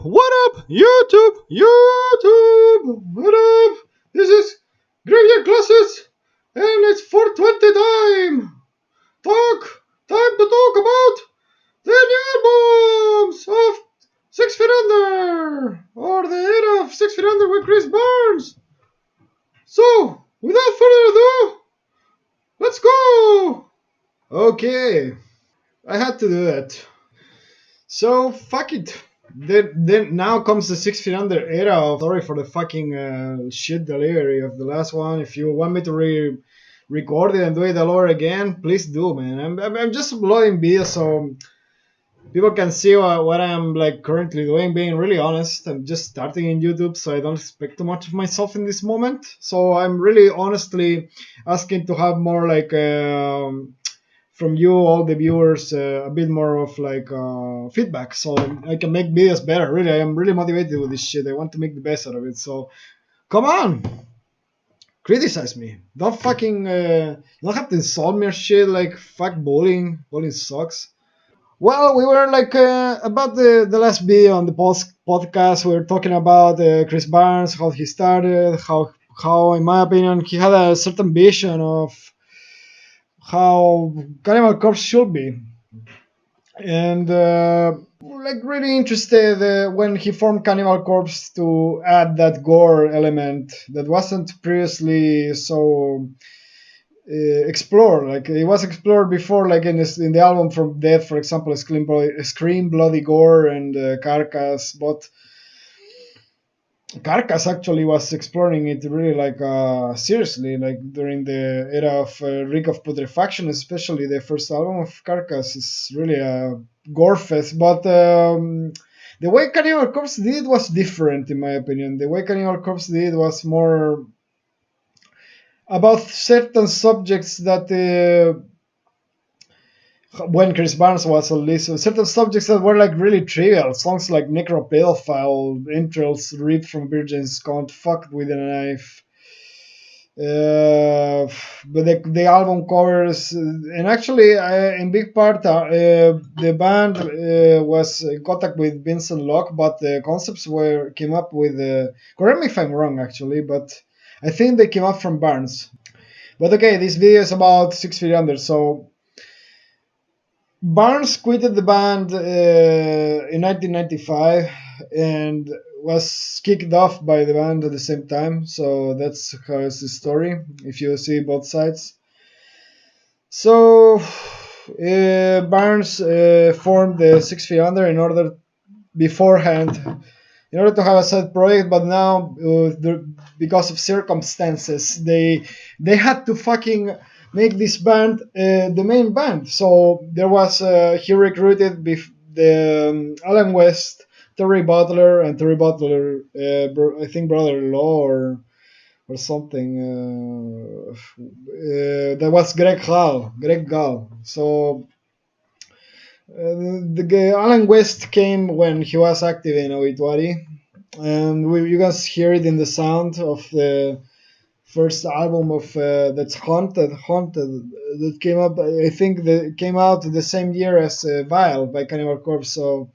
What up, YouTube? YouTube! What up? This is Graveyard Classes, and it's 420 time! Time to talk about the new albums of 6 Feet Under, or the era of 6 Feet Under with Chris Barnes. So, without further ado, let's go! Okay, I had to do that. So, fuck it. Then now comes the 6 Feet Under era. Sorry for the fucking shit delivery of the last one. If you want me to record it and do it all over again, please do, man. I'm just uploading videos so people can see what I'm like currently doing. Being really honest, I'm just starting in YouTube, so I don't expect too much of myself in this moment. So I'm really honestly asking to have more like from you, all the viewers, a bit more of like feedback, so I can make videos better. Really, I am really motivated with this shit. I want to make the best out of it. So come on, criticize me. Don't fucking you don't have to insult me or shit. Like fuck bullying. Bullying sucks. Well, we were like about the last video on the podcast. We were talking about Chris Barnes, how he started, how in my opinion he had a certain vision of how Cannibal Corpse should be, and like really interested when he formed Cannibal Corpse to add that gore element that wasn't previously so explored. Like it was explored before, like in the album From Death, for example, Scream, Bloody Gore, and Carcass, but Carcass actually was exploring it really like seriously, like during the era of Reek of Putrefaction, especially the first album of Carcass is really a gore fest. But the way Cannibal Corpse did was different, in my opinion. The way Cannibal Corpse did was more about certain subjects that when Chris Barnes was at least, certain subjects that were like really trivial. Songs like Necropedophile, Entrails Ripped from Virgin's Cunt, Fucked with a Knife. But the album covers, and actually in big part the band was in contact with Vincent Locke, but the concepts came up with, correct me if I'm wrong actually, but I think they came up from Barnes. But okay, this video is about 6 Feet Under, so Barnes quitted the band in 1995 and was kicked off by the band at the same time. So that's how it's the story, if you see both sides. So Barnes formed the 6 Feet Under in order to have a side project, but now because of circumstances they had to fucking make this band the main band. So there was he recruited Alan West, Terry Butler, and Terry Butler, I think brother-in-law or something. That was Greg Gall. So Alan West came when he was active in Obituary, and you guys hear it in the sound of the first album of that's Haunted that came up. I think that came out the same year as Vile by Cannibal Corpse. So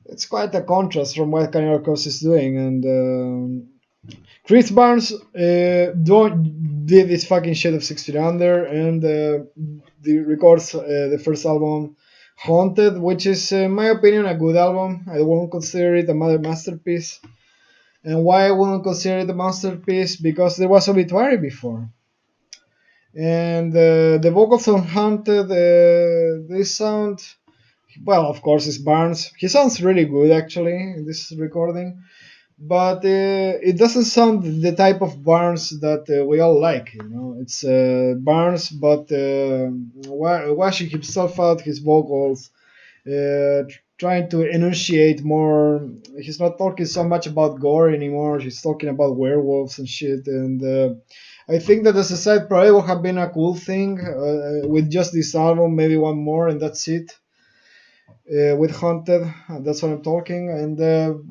it's quite a contrast from what Cannibal Corpse is doing. And Chris Barnes did this fucking shit of 6 Feet Under, and records the first album Haunted, which is in my opinion a good album. I won't consider it a masterpiece. And why I wouldn't consider it a masterpiece? Because there was Obituary before. And the vocals on Haunted, they sound, well, of course it's Barnes. He sounds really good actually in this recording. But it doesn't sound the type of Barnes that we all like, you know. It's Barnes, but washing himself out, his vocals, trying to enunciate more. He's not talking so much about gore anymore. He's talking about werewolves and shit. And I think that as a side project would have been a cool thing with just this album, maybe one more, and that's it. With Haunted, that's what I'm talking. And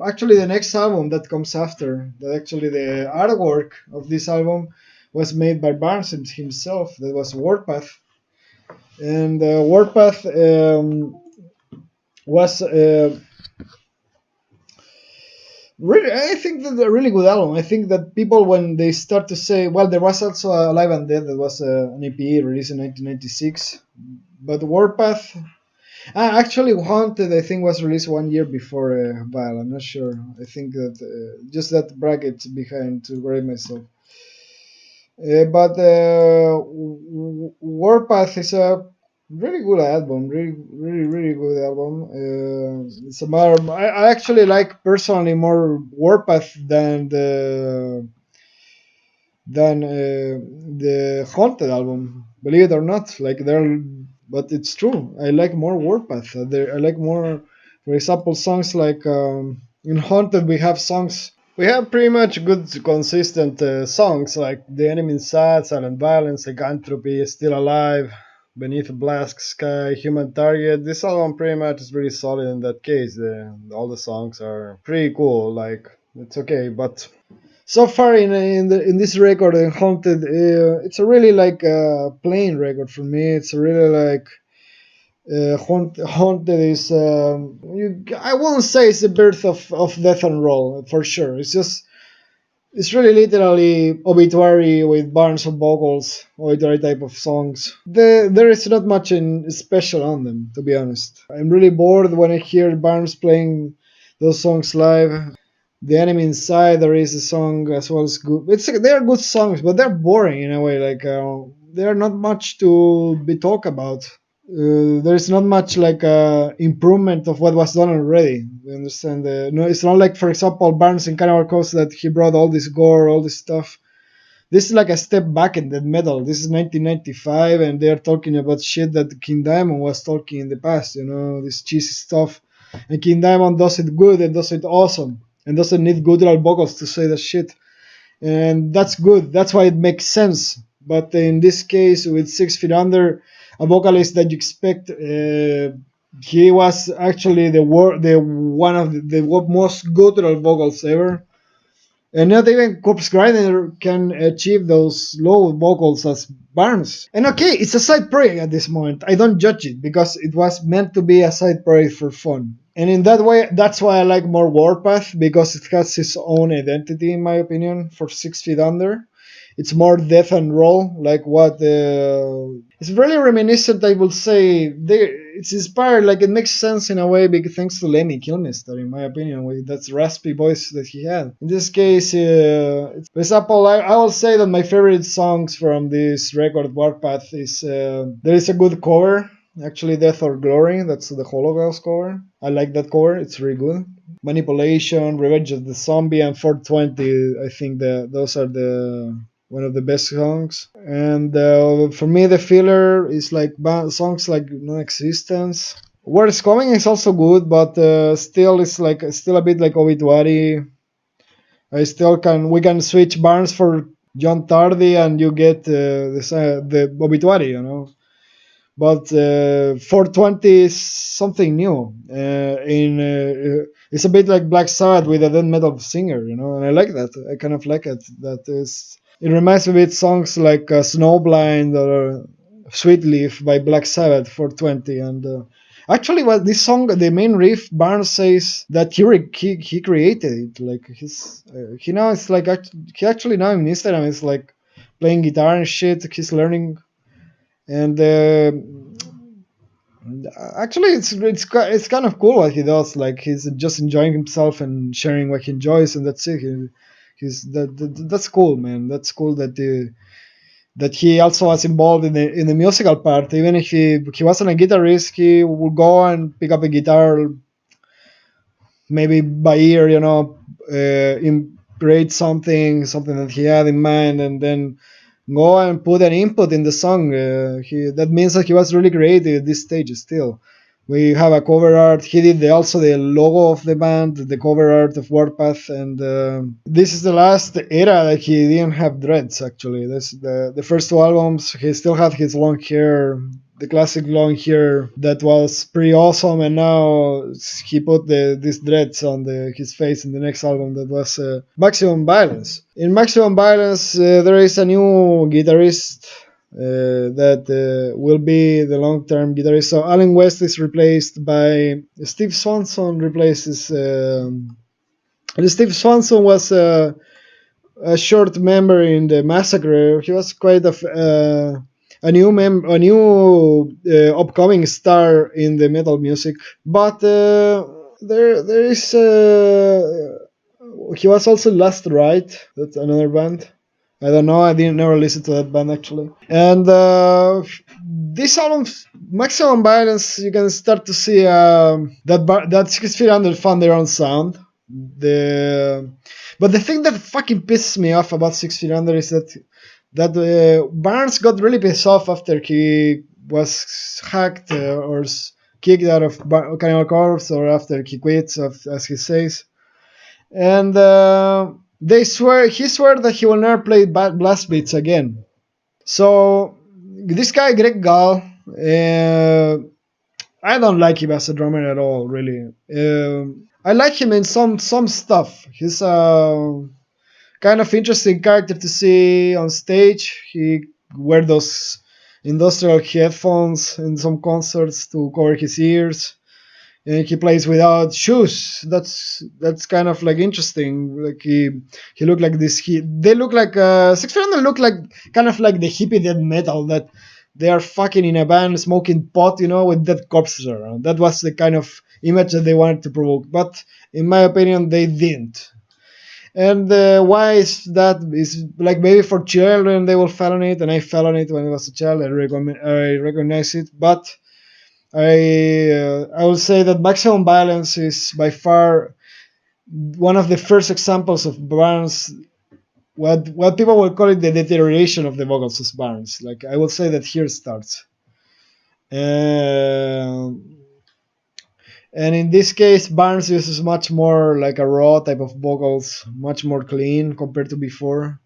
actually the next album that comes after, actually the artwork of this album was made by Barnes himself. That was Warpath. And Warpath was Really, I think that's a really good album. I think that people, when they start to say, well, there was also Alive and Dead that was an EP released in 1996, but Warpath, actually Haunted, I think was released 1 year before Vile. I'm not sure. I think that just that bracket behind to grade myself. But Warpath is a really good album, really good album. It's a matter. I actually like personally more Warpath than the Haunted album. Believe it or not, like they're, but it's true. I like more Warpath. I like more, for example, songs like in Haunted we have songs. We have pretty much good, consistent songs like The Enemy Inside, Silent Violence, Lycanthropy, Still Alive, Beneath a Black Sky, Human Target. This album pretty much is really solid in that case. All the songs are pretty cool. Like it's okay, but so far in this record in Haunted, it's a really like plain record for me. It's a really like Haunted is I won't say it's the birth of death and roll for sure. It's really literally obituary with Barnes of vocals, obituary type of songs. There is not much in special on them, to be honest. I'm really bored when I hear Barnes playing those songs live. The Enemy Inside, there is a song as well as good. They are good songs, but they're boring in a way. Like they are not much to be talked about. There's not much like improvement of what was done already. You understand? No, it's not like, for example, Barnes in Cannibal Corpse that he brought all this gore, all this stuff. This is like a step back in that metal. This is 1995, and they're talking about shit that King Diamond was talking in the past. You know, this cheesy stuff. And King Diamond does it good and does it awesome, and doesn't need guttural vocals to say that shit. And that's good. That's why it makes sense. But in this case, with 6 Feet Under, a vocalist that you expect, he was actually the one of the most guttural vocals ever. And not even Corpse Grinder can achieve those low vocals as Barnes. And okay, it's a side project at this moment. I don't judge it because it was meant to be a side project for fun. And in that way, that's why I like more Warpath, because it has its own identity, in my opinion, for 6 Feet Under. It's more death and roll, like what. It's really reminiscent, I would say. It's inspired, like it makes sense in a way, because thanks to Lemmy Kilmister, in my opinion, with that raspy voice that he had. In this case, for example, I will say that my favorite songs from this record, Warpath, is there is a good cover. Actually, Death or Glory, that's the Holocaust cover. I like that cover, it's really good. Manipulation, Revenge of the Zombie, and 420, I think those are the one of the best songs. And for me, the filler is like songs like Non-Existence. Where It's Coming is also good, but still it's like still a bit like Obituary. We can switch Barnes for John Tardy, and you get the Obituary, you know. But 420 is something new. It's a bit like Black Sabbath with a death metal singer, you know, and I like that. I kind of like it. It reminds me of songs like Snowblind or Sweet Leaf by Black Sabbath, 420. And actually, what this song, the main riff, Barnes says that he created it. Like he now it's like he actually now in Instagram is like playing guitar and shit. He's learning. And actually, it's kind of cool what he does. Like he's just enjoying himself and sharing what he enjoys, and that's it. That's cool, man. That's cool that he also was involved in the musical part. Even if he wasn't a guitarist, he would go and pick up a guitar, maybe by ear, you know, create something that he had in mind, and then go and put an input in the song. That means that he was really creative at this stage still. We have a cover art. He did also the logo of the band, the cover art of Warpath, and this is the last era that he didn't have dreads. Actually, this the first 2 albums. He still had his long hair, the classic long hair that was pretty awesome, and now he put these dreads on his face in the next album that was Maximum Violence. In Maximum Violence, there is a new guitarist that will be the long-term guitarist. So Alan West is replaced by Steve Swanson replaces And Steve Swanson was a short member in the Massacre. He was quite a new upcoming star in the metal music. But there is he was also Last Ride. That's another band. I don't know. I didn't never listen to that band actually. And this album, Maximum Violence, you can start to see that 6 Feet Under found their own sound. The but the thing that fucking pisses me off about 6 Feet Under is that Barnes got really pissed off after he was hacked or kicked out of Cannibal Corpse, or after he quits, as he says. And he swore that he will never play blast beats again. So this guy Greg Gall, I don't like him as a drummer at all, really. I like him in some stuff. He's a kind of interesting character to see on stage. He wear those industrial headphones in some concerts to cover his ears, and he plays without shoes. That's kind of like interesting. Like he looked like this. They look like 600 look like kind of like the hippie death metal that they are fucking in a band smoking pot, with dead corpses around. That was the kind of image that they wanted to provoke, but in my opinion, they didn't. And why is that? Is like maybe for children they will fall on it, and I fell on it when I was a child. I recognize it, but I will say that Maximum Violence is by far one of the first examples of Barnes. What people will call it the deterioration of the vocals of Barnes. Like I will say that here starts. And in this case, Barnes uses much more like a raw type of vocals, much more clean compared to before.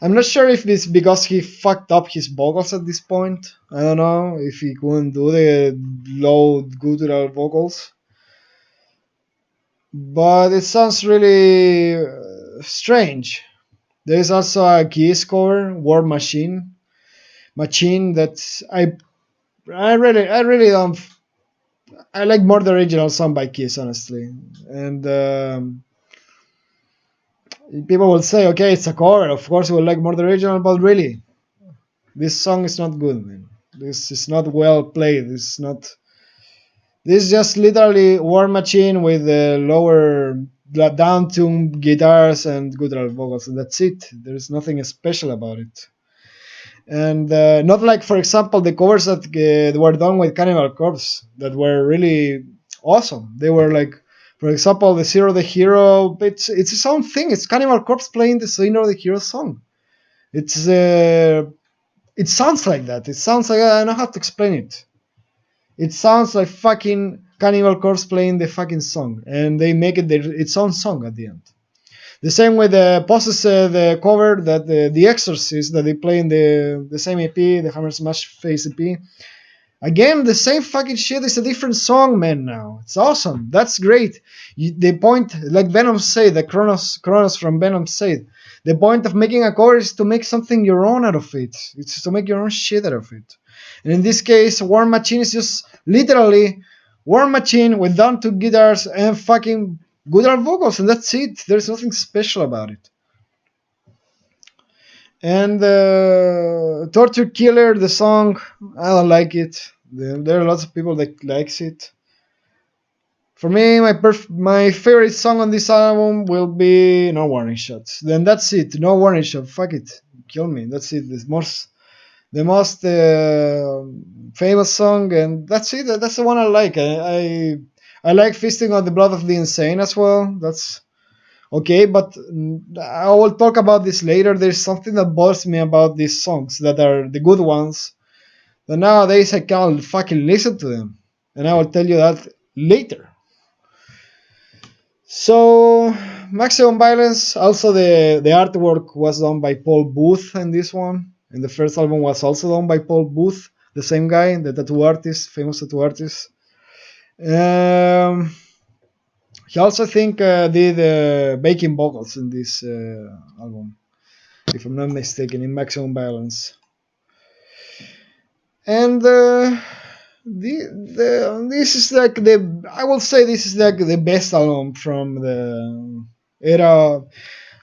I'm not sure if it's because he fucked up his vocals at this point. I don't know if he couldn't do the low guttural vocals. But it sounds really strange. There is also a Kiss cover, War Machine. Machine that I really don't. I like more the original song by Kiss, honestly. And people will say, okay, it's a cover. Of course, we will like more the original, but really, this song is not good, man. This is not well played. This is just literally War Machine with the lower down tuned guitars and guttural vocals, and that's it. There's nothing special about it. And not like, for example, the covers that were done with Cannibal Corpse that were really awesome. They were like, for example, the Zero the Hero. It's its own thing. It's Cannibal Corpse playing the Zero the Hero song. It sounds like that. It sounds like, I don't know how to explain it. It sounds like fucking Cannibal Corpse playing the fucking song, and they make it its own song at the end. The same with the Possessed the cover that the Exorcist that they play in the same EP, the Hammer Smash Face EP. Again, the same fucking shit. It's a different song, man. Now it's awesome. That's great. The point, like Venom said, the Kronos from Venom said, the point of making a cover is to make something your own out of it. It's to make your own shit out of it. And in this case, War Machine is just literally War Machine with down two guitars and fucking guttural vocals, and that's it. There's nothing special about it. And Torture Killer, the song, I don't like it. There are lots of people that likes it. For me, my favorite song on this album will be No Warning Shots. Then that's it. No Warning Shot. Fuck it. Kill me. That's it. The most famous song, and that's it. That's the one I like. I like Feasting on the Blood of the Insane as well. That's okay, but I will talk about this later. There's something that bothers me about these songs that are the good ones. That nowadays I can't fucking listen to them, and I will tell you that later. So, Maximum Violence. Also, the artwork was done by Paul Booth in this one. And the first album was also done by Paul Booth, the same guy, the tattoo artist, famous tattoo artist. He also, I think, did backing vocals in this album, if I'm not mistaken, in Maximum Violence. And this is like I will say this is like the best album from It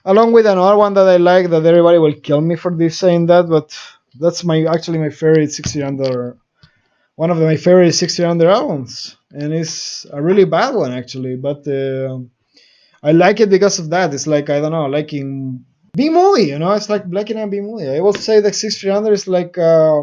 along with another one that I like that everybody will kill me for this saying that, but that's my actually my favorite 60 under one of my favorite 60 under albums, and it's a really bad one actually, but I like it because of that. It's like I don't know, liking B movie, you know, it's like liking a B movie. I will say that 60 under is like I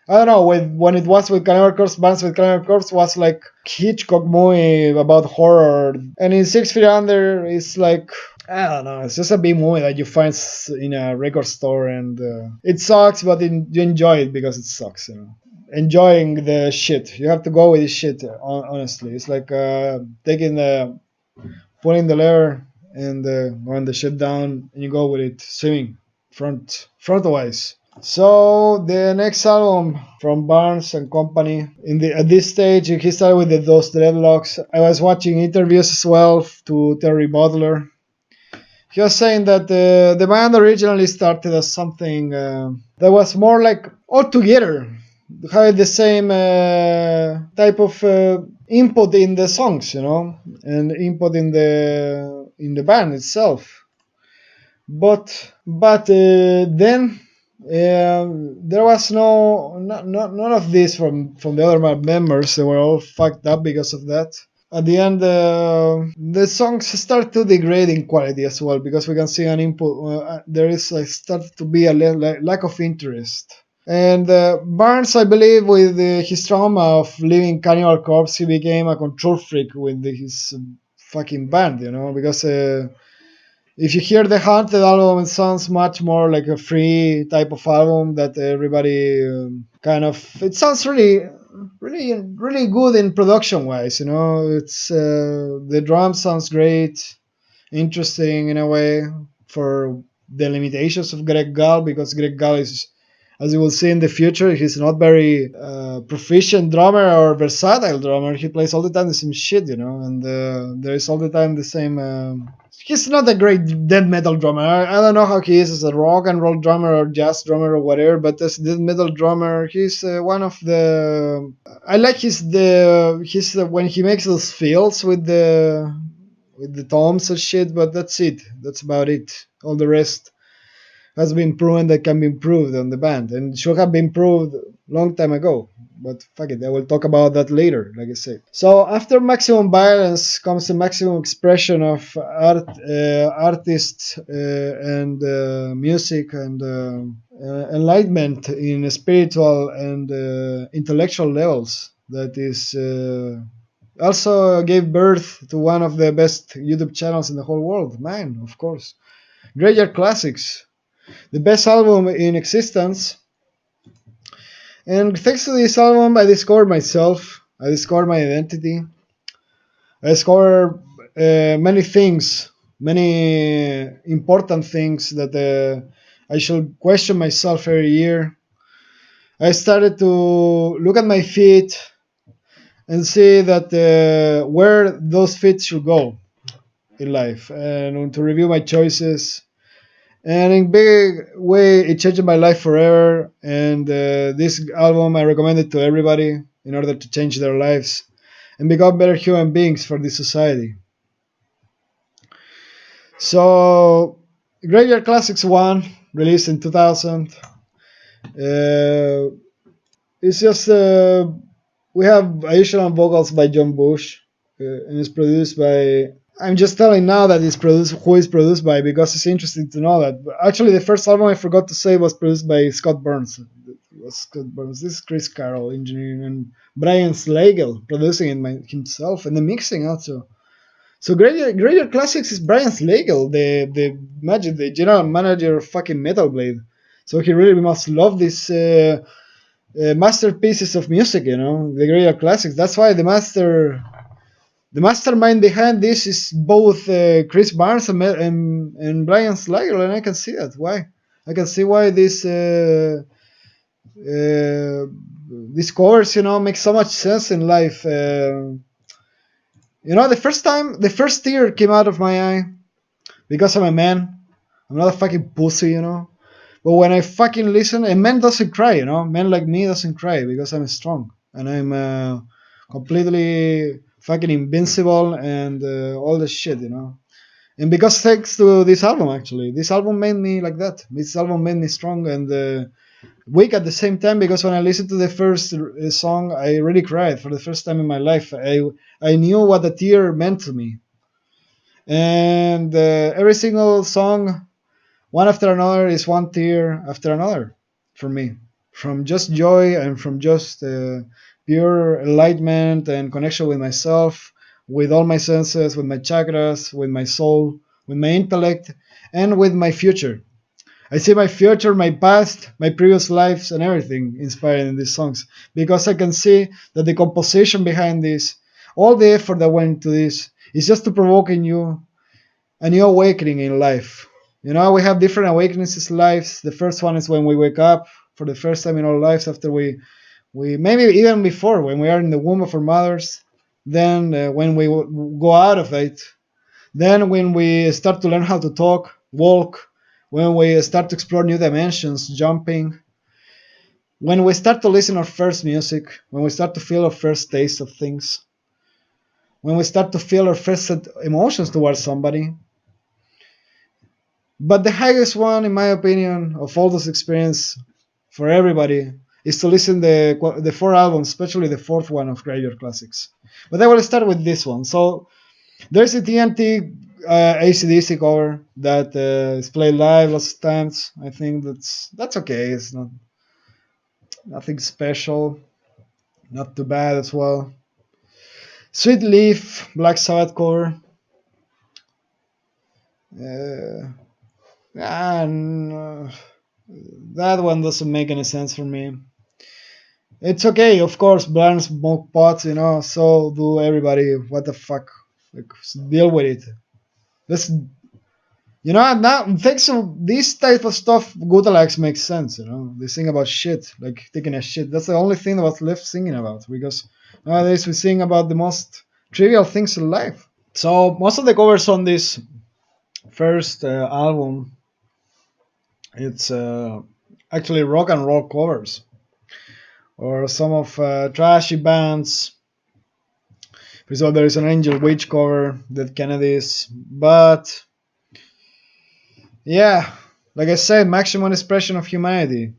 don't know when it was with Cannibal Corpse, bands with Cannibal Corpse was like Hitchcock movie about horror, and in 6 Feet Under it's like I don't know. It's just a B movie that you find in a record store, and it sucks, but you enjoy it because it sucks. You know, enjoying the shit. You have to go with the shit. Honestly, it's like taking the pulling the lever and going the shit down, and you go with it swimming frontwise. So the next album from Barnes and Company. At this stage, he started with those dreadlocks. I was watching interviews as well to Terry Butler. He was saying that the band originally started as something that was more like all together, had the same type of input in the songs, you know, and input in the band itself. But then there was none of this from the other members. They were all fucked up because of that. At the end, the songs start to degrade in quality as well because we can see an input. There is start to be a lack of interest. And Barnes, I believe, with his trauma of leaving Cannibal Corpse, he became a control freak with his fucking band, you know, because if you hear the Haunted album, it sounds much more like a free type of album that everybody kind of. It sounds really good in production wise. You know, it's the drum sounds great, interesting in a way for the limitations of Greg Gall because Greg Gall is, as you will see in the future, he's not very proficient drummer or versatile drummer. He plays all the time the same shit, you know, and there is all the time the same. He's not a great death metal drummer. I don't know how he is as a rock and roll drummer or jazz drummer or whatever, but as a death metal drummer, he's one of the. I like his when he makes those fills with the toms and shit, but that's it. That's about it. All the rest has been proven that can be improved on the band and should have been proved long time ago. But fuck it, I will talk about that later, like I said. So after maximum violence comes the maximum expression of artists and music and enlightenment in spiritual and intellectual levels. That is also gave birth to one of the best YouTube channels in the whole world. Mine, of course. Graveyard Classics, the best album in existence. And thanks to this album, I discovered myself. I discovered my identity. I discovered many things, many important things that I should question myself every year. I started to look at my feet and see that where those feet should go in life, and to review my choices. And in big way, it changed my life forever. And this album I recommend it to everybody in order to change their lives and become better human beings for this society. So, Graveyard Classics 1, released in 2000. It's just we have additional vocals by John Bush, and it's produced by. I'm just telling now that it's produced who it's produced by because it's interesting to know that. But actually, the first album I forgot to say was produced by Scott Burns. It was Scott Burns. This is Chris Carroll engineering and Brian Slagle producing it himself and the mixing also. So Graveyard Classics is Brian Slagle, the general manager of fucking Metal Blade. So he really must love these masterpieces of music, you know, the Graveyard Classics. That's why the mastermind behind this is both Chris Barnes and Brian Slager, and I can see that. Why? I can see why these covers, you know, make so much sense in life. You know, the first tear came out of my eye because I'm a man. I'm not a fucking pussy, you know. But when I fucking listen, a man doesn't cry, you know. Men like me doesn't cry because I'm strong and I'm completely fucking invincible and all the shit, you know. And because thanks to this album, actually, this album made me like that. This album made me strong and weak at the same time, because when I listened to the first song, I really cried for the first time in my life. I knew what a tear meant to me, and every single song, one after another, is one tear after another for me, from just joy and from just pure enlightenment and connection with myself, with all my senses, with my chakras, with my soul, with my intellect, and with my future. I see my future, my past, my previous lives, and everything inspired in these songs, because I can see that the composition behind this, all the effort that went into this, is just to provoke in you a new awakening in life. You know, we have different awakenings in lives. The first one is when we wake up for the first time in our lives after we maybe even before, when we are in the womb of our mothers. Then when we go out of it, then when we start to learn how to talk, walk, when we start to explore new dimensions, jumping, when we start to listen our first music, when we start to feel our first taste of things, when we start to feel our first emotions towards somebody. But the highest one, in my opinion, of all those experiences for everybody is to listen the four albums, especially the fourth one of Graveyard Classics. But I will start with this one. So there's a TNT AC/DC cover that is played live lots of times. I think that's okay. It's not nothing special, not too bad as well. Sweet Leaf, Black Sabbath cover. Uh, and that one doesn't make any sense for me. It's okay, of course. Burn smoke pots, So do everybody. What the fuck? Like, deal with it. Let's, now thanks to this type of stuff, Gutalax makes sense. They sing about shit, like taking a shit. That's the only thing that was left singing about, because nowadays we sing about the most trivial things in life. So most of the covers on this first album, it's actually rock and roll covers, or some of trashy bands. For example, there is an Angel Witch cover, Dead Kennedys, but yeah, like I said, maximum expression of humanity.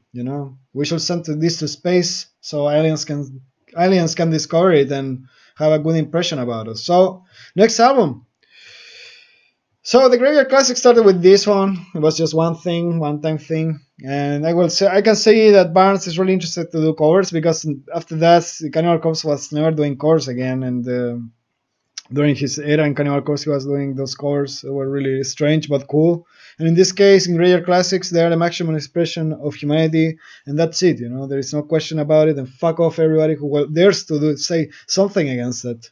We should send this to space so aliens can discover it and have a good impression about us. So next album. So the Graveyard Classic started with this one. It was just one time thing, and I can say that Barnes is really interested to do covers, because after that, Cannibal Corpse was never doing covers again, and during his era in Cannibal Corpse, he was doing those covers that were really strange but cool. And in this case, in Graveyard Classics, they are the maximum expression of humanity, and that's it. There is no question about it. And fuck off everybody who dares to say something against that.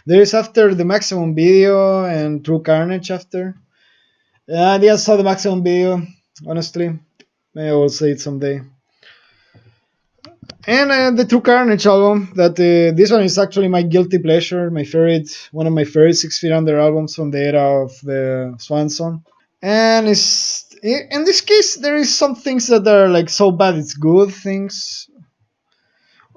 There is after the Maximum Video and True Carnage after. I didn't saw the Maximum Video, honestly. Maybe I will say it someday. And the True Carnage album, that this one is actually my guilty pleasure, one of my favorite 6 Feet Under albums from the era of the Swanson. And in this case, there is some things that are like so bad it's good things,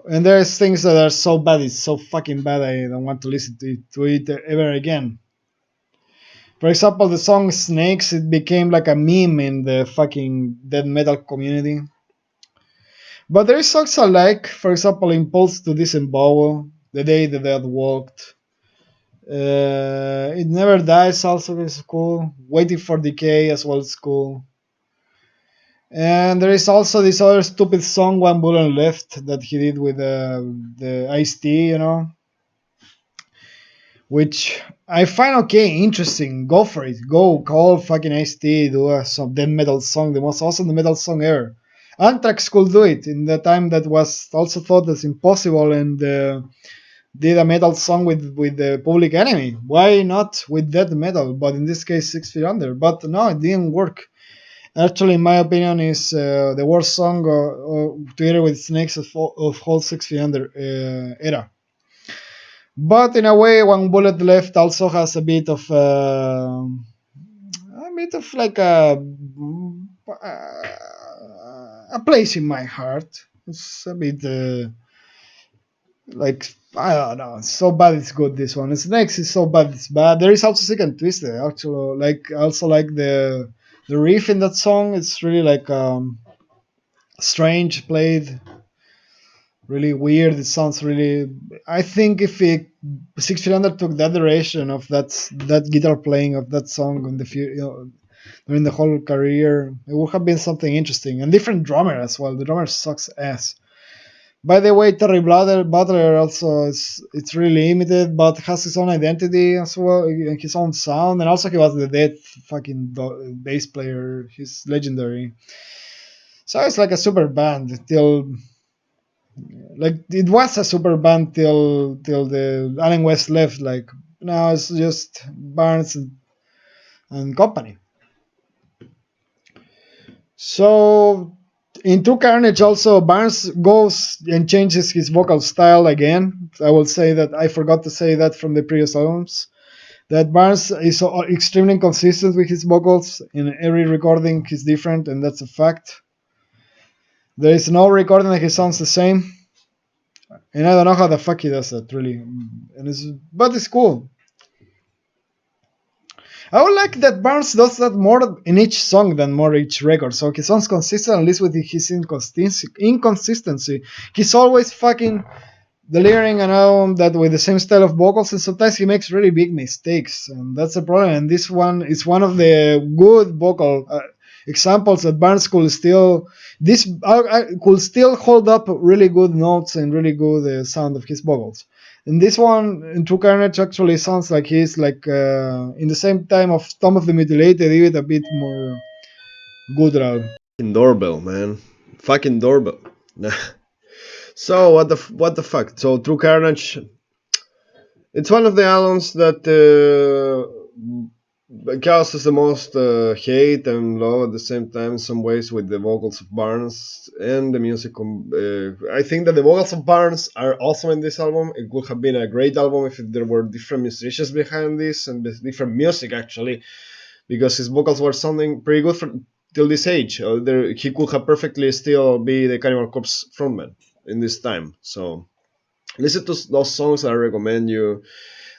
and there's things that are so bad it's so fucking bad I don't want to listen to it ever again. For example, the song Snakes, it became like a meme in the fucking death metal community. But there is songs I like, for example, Impulse to Disembowel, The Day the Dead Walked. It Never Dies also is cool. Waiting for Decay as well is cool. And there is also this other stupid song, One Bullet Left, that he did with the Ice-T, which I find okay, interesting. Go for it. Go call fucking Ice-T, do some death metal song, the most awesome metal song ever. Anthrax could do it in the time that was also thought as impossible, and did a metal song with the Public Enemy. Why not with death metal? But in this case, 6 Feet Under. But no, it didn't work. Actually, in my opinion, is the worst song together with Snakes of whole 6 Feet Under era. But in a way, One Bullet Left also has a bit of like a place in my heart. It's a bit like I don't know, it's so bad it's good. This one, it's next is so bad it's bad. There is also Sick and Twisted. Actually, like also like the riff in that song. It's really like strange played, really weird. It sounds really. I think if it Six Feet Under took that duration of that guitar playing of that song in the during the whole career, it would have been something interesting and different drummer as well. The drummer sucks ass. By the way, Butler also it's really limited, but has his own identity as well, and his own sound, and also he was the dead fucking bass player. He's legendary. So it's like a super band till, like it was a super band till the Alan West left. Like now it's just Barnes and company. So in True Carnage also Barnes goes and changes his vocal style again. I will say that I forgot to say that from the previous albums. That Barnes is so extremely consistent with his vocals. In every recording he's different, and that's a fact. There is no recording that he sounds the same. And I don't know how the fuck he does that really. But it's cool. I would like that Barnes does that more in each song than more each record. So he sounds consistent, at least with his inconsistency. He's always fucking delivering an album that with the same style of vocals, and sometimes he makes really big mistakes, and that's the problem. And this one is one of the good vocal examples that Barnes could still could still hold up really good notes and really good sound of his vocals. And this one in True Carnage actually sounds like he's like in the same time of Tomb of the Mutilated, even a bit more guttural. Fucking doorbell, man. Fucking doorbell. So what the fuck? So True Carnage, it's one of the albums that causes the most hate and love at the same time in some ways with the vocals of Barnes and the music. I think that the vocals of Barnes are awesome in this album. It would have been a great album if there were different musicians behind this and different music actually, because his vocals were sounding pretty good till this age. He could have perfectly still be the Cannibal Corpse frontman in this time. So listen to those songs. I recommend you.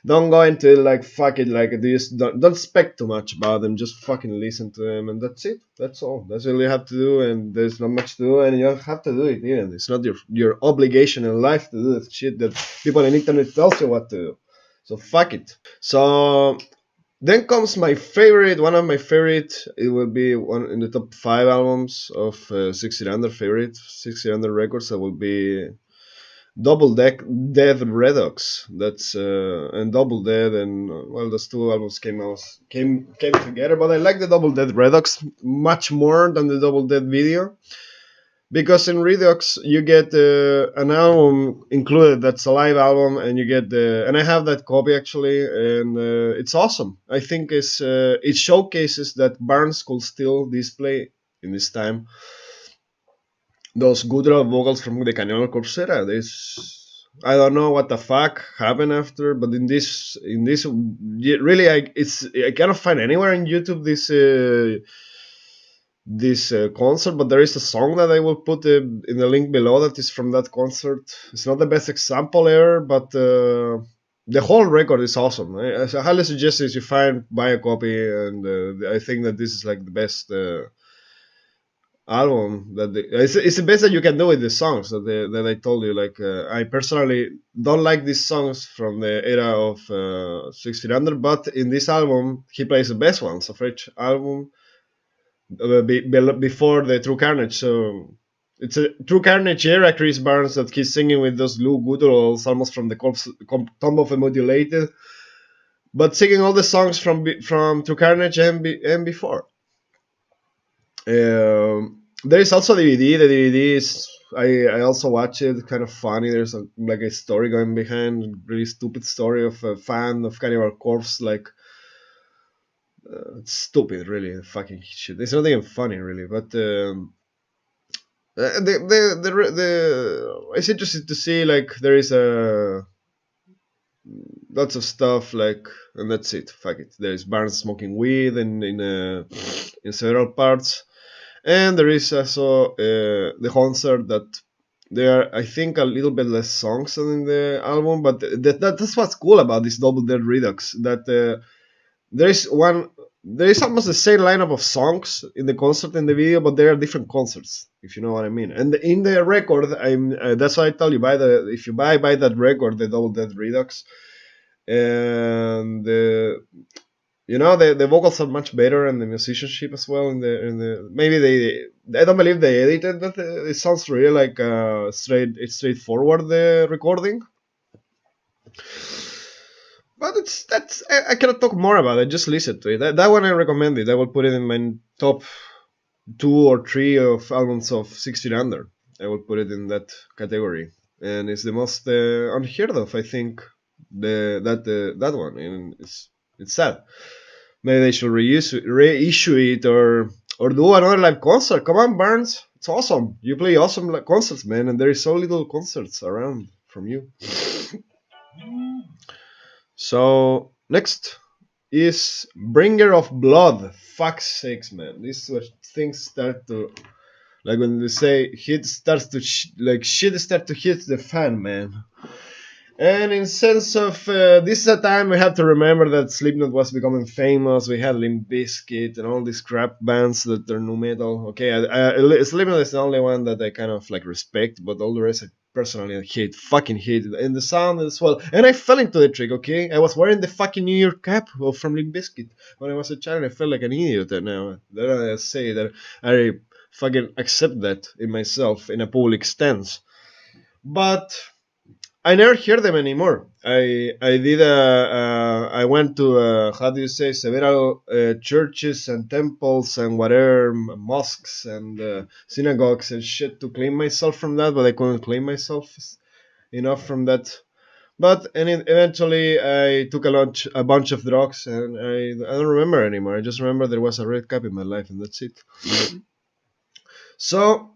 Don't go into like fuck it like this. Don't expect too much about them. Just fucking listen to them, and that's it. That's all. That's all you have to do, and there's not much to do, and you don't have to do it even. It's not your obligation in life to do that shit that people on the internet tells you what to do. So fuck it. So then comes my favorite, one of my favorite. It will be one in the top 5 albums of 60 Under favorite 60 Under records. That will be Double Dead Redux. That's and Double Dead, and well, those two albums came together. But I like the Double Dead Redux much more than the Double Dead video, because in Redux you get an album included that's a live album, and you get and I have that copy actually, and it's awesome. I think it showcases that Barnes could still display in this time those guttural vocals from the Cannibal Corpse era. I don't know what the fuck happened after, but in this really I cannot find anywhere in YouTube this concert, but there is a song that I will put in the link below that is from that concert. It's not the best example ever, but the whole record is awesome. I highly suggest is you buy a copy, and I think that this is like the best album it's the best that you can do with the songs that I told you. Like I personally don't like these songs from the era of 6 Feet Under, but in this album he plays the best ones of each album before the True Carnage. So it's a True Carnage era Chris Barnes that he's singing with those low gutturals almost from the Tomb of the Mutilated, but singing all the songs from True Carnage and before. There is also DVD. The DVD is I also watch it. Kind of funny. There's like a story going behind. Really stupid story of a fan of Cannibal Corpse. Like it's stupid, really. Fucking shit. It's not even funny, really. But it's interesting to see like there is lots of stuff like, and that's it. Fuck it. There is Barnes smoking weed in several parts. And there is also the concert that there are, I think, a little bit less songs than in the album, but that's what's cool about this Double Dead Redux. That there is one, there is almost the same lineup of songs in the concert and the video, but there are different concerts, if you know what I mean. And in the record, that's why I tell you, if you buy that record, the Double Dead Redux, and you know, the vocals are much better and the musicianship as well. In the maybe I don't believe they edited, but it sounds really like it's straightforward, the recording. But I cannot talk more about it. Just listen to it. That one I recommend it. I will put it in my top 2 or 3 of albums of 16 under. I will put it in that category, and it's the most unheard of. I think that one, and it's sad. Maybe they should reissue it or do another live concert. Come on, Barnes, it's awesome. You play awesome concerts, man, and there is so little concerts around from you. So next is Bringer of Blood. Fuck's sakes, man. This is where things start to, like when they say shit starts to shit start to hit the fan, man. And in sense of this is a time we have to remember that Slipknot was becoming famous. We had Limp Bizkit and all these crap bands that are nu metal. Okay, Slipknot is the only one that I kind of like respect, but all the rest I personally fucking hate it. And the sound as well. And I fell into the trick. Okay, I was wearing the fucking New York cap from Limp Bizkit when I was a child. I felt like an idiot. And now that I say that I fucking accept that in myself in a public stance, but I never hear them anymore. I went to how do you say, several churches and temples and whatever, mosques and synagogues and shit to clean myself from that, but I couldn't clean myself enough from that. But eventually I took a bunch of drugs, and I don't remember anymore. I just remember there was a red cap in my life, and that's it. So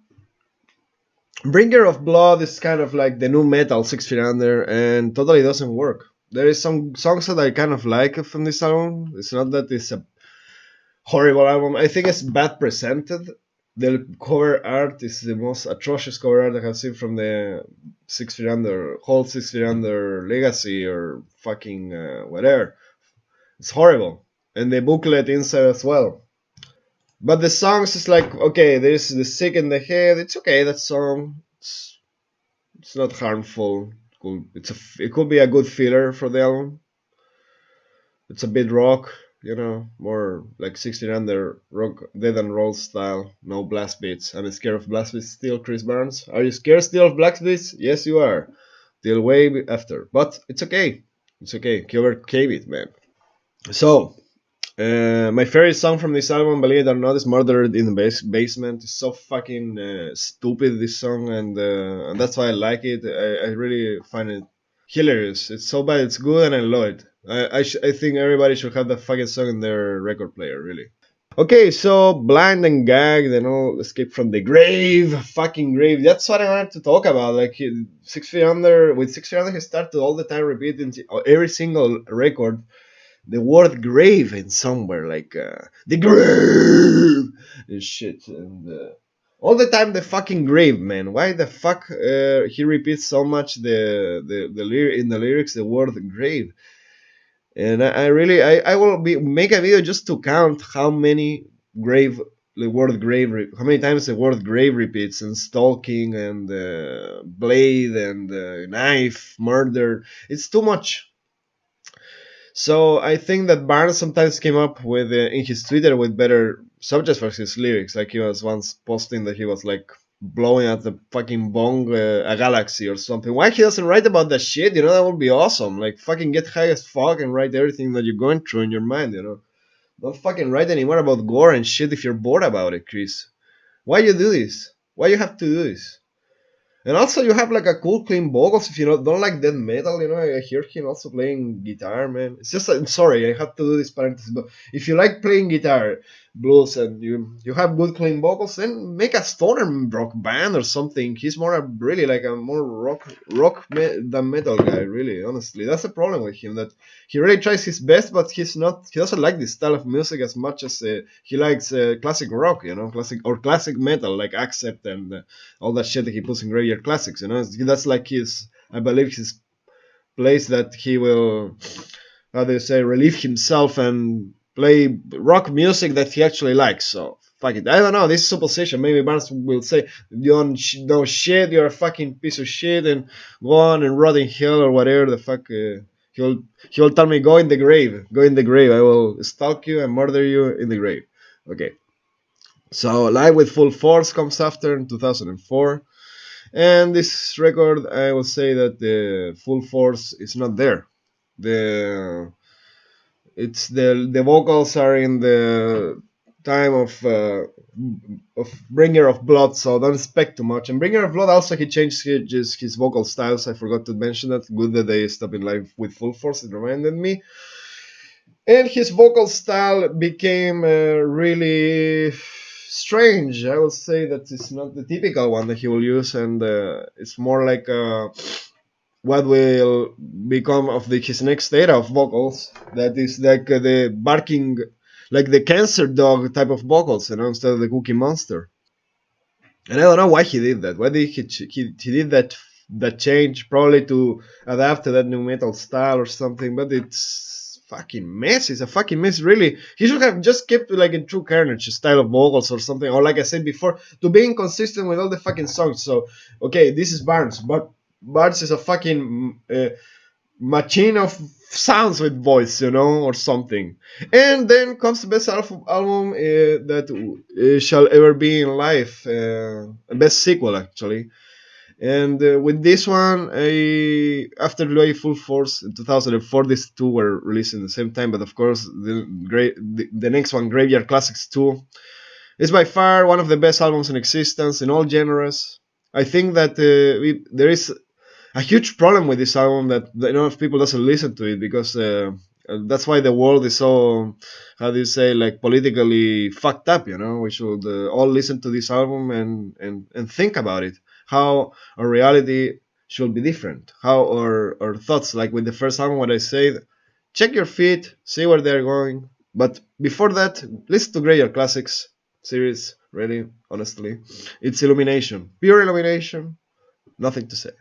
Bringer of Blood is kind of like the new metal 6 feet under, and totally doesn't work. There is some songs that I kind of like from this album. It's not that it's a horrible album. I think it's bad presented. The cover art is the most atrocious cover art I have seen from the 6 feet under, whole 6 feet under legacy or fucking whatever. It's horrible. And the booklet inside as well. But the songs is like, okay, there's the Sick in the Head. It's okay, that song. It's not harmful. It could be a good filler for the album. It's a bit rock, you know, more like 16 under rock, dead and roll style. No blast beats. I'm scared of blast beats still, Chris Barnes. Are you scared still of blast beats? Yes, you are. Till way after. But it's okay. It's okay. You overcame it, man. So, my favorite song from this album, believe it or not, is Murdered in the Basement. It's so fucking stupid, this song, and that's why I like it. I really find it hilarious. It's so bad, it's good, and I love it. I think everybody should have that fucking song in their record player, really. Okay, so Blind and Gagged and all, Escape from the Grave, fucking grave. That's what I wanted to talk about. Like 6 feet under, with 6 feet under, he started all the time repeating every single record the word grave in somewhere, like the grave and shit, and all the time the fucking grave, man. Why the fuck he repeats so much the in the lyrics the word grave? And I really will make a video just to count how many the word grave, how many times the word grave repeats, and stalking and blade and knife, murder. It's too much. So I think that Barnes sometimes came up with in his Twitter with better subjects for his lyrics. Like he was once posting that he was like blowing at the fucking bong a galaxy or something. Why he doesn't write about that shit? You know, that would be awesome. Like fucking get high as fuck and write everything that you're going through in your mind. You know, don't fucking write anymore about gore and shit if you're bored about it, Chris. Why you do this? Why you have to do this? And also, you have like a cool, clean vocals. If you don't like death metal, you know, I hear him also playing guitar, man. It's just, I'm sorry, I have to do this parenthesis, but if you like playing guitar, blues, and you have good, clean vocals, then make a stoner rock band or something. He's more really like a more rock than metal guy, really, honestly. That's the problem with him, that he really tries his best, but he doesn't like this style of music as much as he likes classic rock, you know, classic metal, like Accept and all that shit that he puts in Graveyard Graveyard Classics. You know, that's like his, I believe, his place that he will, how do you say, relieve himself and play rock music that he actually likes. So fuck it. I don't know. This is supposition. Maybe Barnes will say you don't know shit. You're a fucking piece of shit and go on and rot in hell or whatever the fuck. He'll tell me go in the grave. Go in the grave. I will stalk you and murder you in the grave. Okay. So Live with Full Force comes after in 2004. And this record, I will say that the full force is not there. The the vocals are in the time of Bringer of Blood, so don't expect too much. And Bringer of Blood also he changed his vocal styles. I forgot to mention that. Good that they stopped in Live with Full Force. It reminded me. And his vocal style became really strange. I will say that it's not the typical one that he will use, and it's more like what will become of his next era of vocals. That is like the barking, like the cancer dog type of vocals, you know, instead of the Cookie Monster. And I don't know why he did that. Why did he did that change? Probably to adapt to that new metal style or something. But it's fucking mess. It's a fucking mess. Really, he should have just kept like a True Carnage style of vocals or something. Or like I said before, to being consistent with all the fucking songs. So okay, this is Barnes, but Barnes is a fucking machine of sounds with voice, you know, or something. And then comes the best album that shall ever be in life, best sequel actually. And with this one, after Loy Full Force in 2004, these two were released at the same time. But of course, the next one, Graveyard Classics 2, is by far one of the best albums in existence in all genres. I think that there is a huge problem with this album that if people doesn't listen to it because that's why the world is so, how do you say, like politically fucked up. You know, we should all listen to this album and think about it. How our reality should be different. How our thoughts, like with the first album, what I said, check your feet, see where they're going. But before that, listen to Graveyard Classics series. Really, honestly, it's illumination, pure illumination. Nothing to say.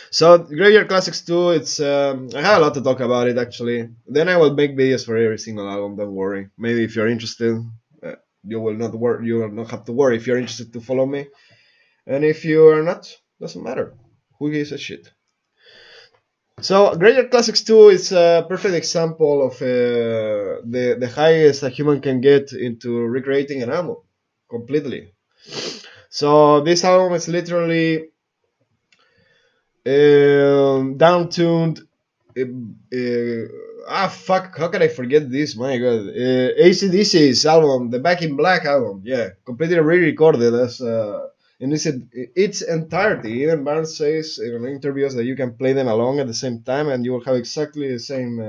So Graveyard Classics 2, it's I have a lot to talk about it actually. Then I will make videos for every single album. Don't worry. Maybe if you're interested, you will not worry. You will not have to worry if you're interested to follow me. And if you are not, doesn't matter. Who gives a shit? So Graveyard Classics 2 is a perfect example of the highest a human can get into recreating an album completely. So this album is literally down-tuned. Fuck, how can I forget this? My god. AC/DC's album, the Back in Black album, yeah, completely re-recorded as in its entirety. Even Barnes says in interviews that you can play them along at the same time and you will have exactly the same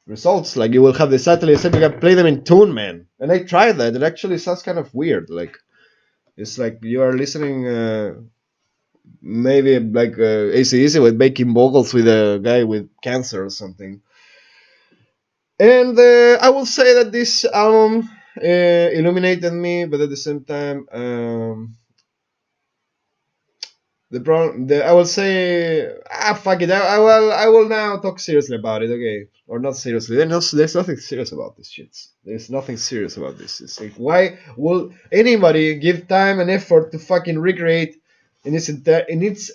results. Like you will have exactly the same. You can play them in tune, man. And I tried that. It actually sounds kind of weird. Like it's like you are listening. Maybe like AC/DC with baking vocals with a guy with cancer or something. And I will say that this album illuminated me, but at the same time, the problem, I will say, fuck it. I will now talk seriously about it, okay? Or not seriously. There's nothing serious about this shit. There's nothing serious about this. It's like, why will anybody give time and effort to fucking recreate in its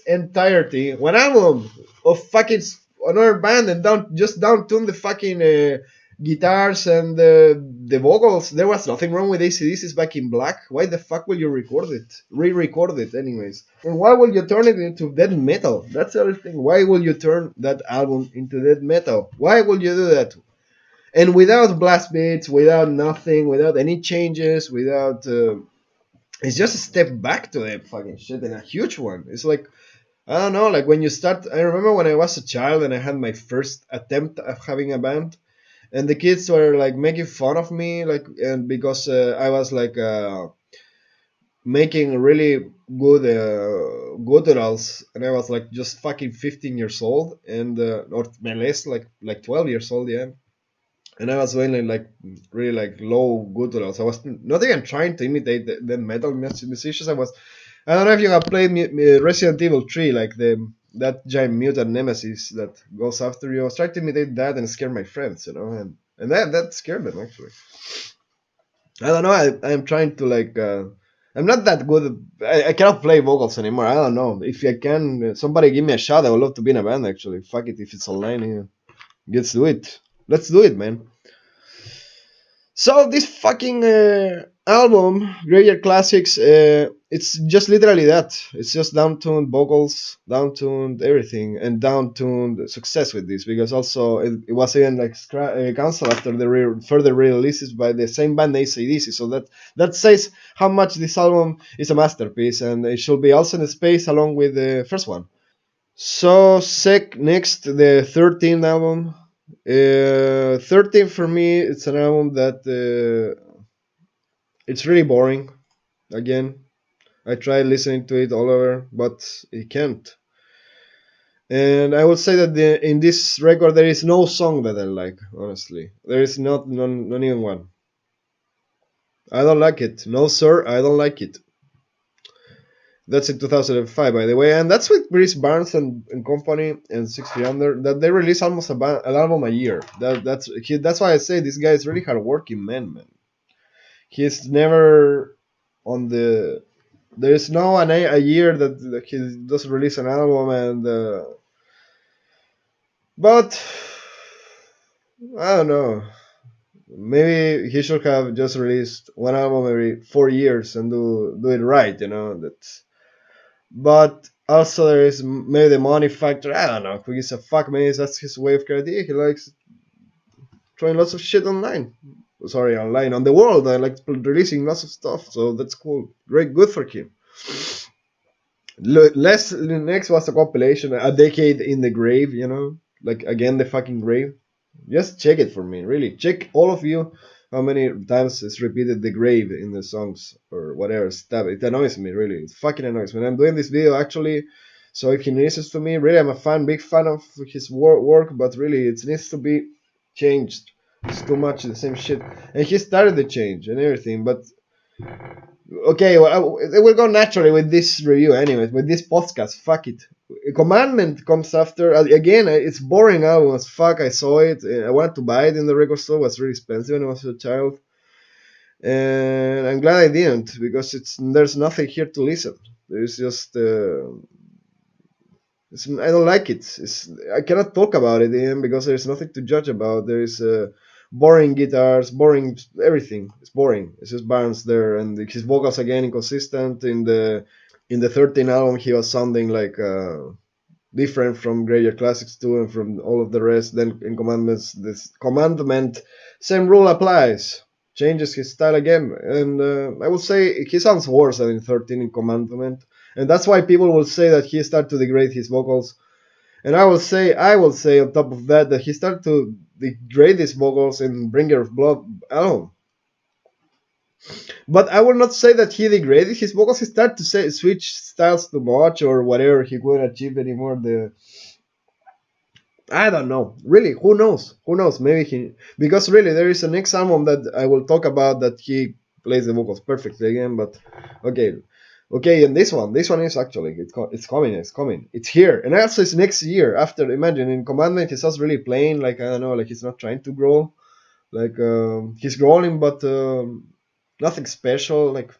entirety one album of fucking another band and down tune the fucking guitars and the vocals? There was nothing wrong with AC/DC's Back in Black. Why the fuck will you re-record it anyways? And why will you turn it into death metal? That's the other thing. Why will you turn that album into death metal? Why will you do that? And without blast beats, without nothing, without any changes, without it's just a step back to that fucking shit, and a huge one. It's like, I don't know, like when you start. I remember when I was a child and I had my first attempt at having a band, and the kids were like making fun of me, like, and because I was like making really good gutturals, and I was like just fucking 15 years old, and or less, like 12 years old, yeah. And I was doing like really like low gutturals. I was not even trying to imitate the metal musicians. I was I don't know if you have played Resident Evil 3, like the that giant mutant nemesis that goes after you. I was trying to imitate that and scare my friends, and that scared them actually. I don't know. I'm trying to like. I'm not that good. I cannot play vocals anymore. I don't know if I can. Somebody give me a shot. I would love to be in a band. Actually, fuck it. If it's online, let's do it. Let's do it, man. So this fucking album, Graveyard Classics, it's just literally that. It's just down-tuned vocals, down-tuned everything, and down-tuned success with this. Because also it was even like cancelled after the further releases by the same band AC/DC. So that says how much this album is a masterpiece, and it should be also in the space along with the first one. So next, the 13th album. 13 for me, it's an album that it's really boring. Again, I tried listening to it all over, but it can't. And I would say that in this record there is no song that I like. Honestly, there is not even one. I don't like it. No, sir, I don't like it. That's in 2005, by the way, and that's with Chris Barnes and company and 60 Under that they release almost an album a year. That's why I say this guy is really hardworking man. He's never on the. There is no a year that he doesn't release an album, and but I don't know. Maybe he should have just released one album every 4 years and do it right. That's. But also there is maybe the money factor. I don't know. Who gives a fuck? Maybe that's his way of creativity. He likes trying lots of shit online. Sorry, online on the world. I like releasing lots of stuff, so that's cool. Great, good for him. Next was a compilation, a decade in the grave. Like again the fucking grave. Just check it for me, really. Check all of you how many times it's repeated the grave in the songs or whatever stuff. It annoys me, really. It fucking annoys me. I'm doing this video actually, so if he listens to me, really, I'm a big fan of his work, but really, it needs to be changed. It's too much the same shit. And he started the change and everything, but okay, well, it will go naturally with this review, anyways. With this podcast, fuck it. Commandment comes after. Again, it's boring album as fuck. I saw it. I wanted to buy it in the record store. It was really expensive when I was a child, and I'm glad I didn't because there's nothing here to listen. There's just I don't like it. I cannot talk about it even because there's nothing to judge about. There is boring guitars, boring everything. It's boring. It's just Barnes there, and his vocals again inconsistent. In the 13th album, he was sounding like different from Graveyard Classics 2 and from all of the rest. Then in this Commandment, same rule applies. Changes his style again, and I would say he sounds worse than in 13 in Commandment, and that's why people will say that he started to degrade his vocals. And I will say on top of that he started to degrade his vocals in Bringer of Blood album. But I will not say that he degraded his vocals. He started to switch styles too much or whatever. He couldn't achieve anymore I don't know. Really, who knows? Who knows? Maybe because really there is a next album that I will talk about that he plays the vocals perfectly again. But okay, and this one is actually it's coming. It's here, and also it's next year. After imagine in Commandment, he's just really playing like I don't know, like he's not trying to grow, like he's growing, but nothing special. Like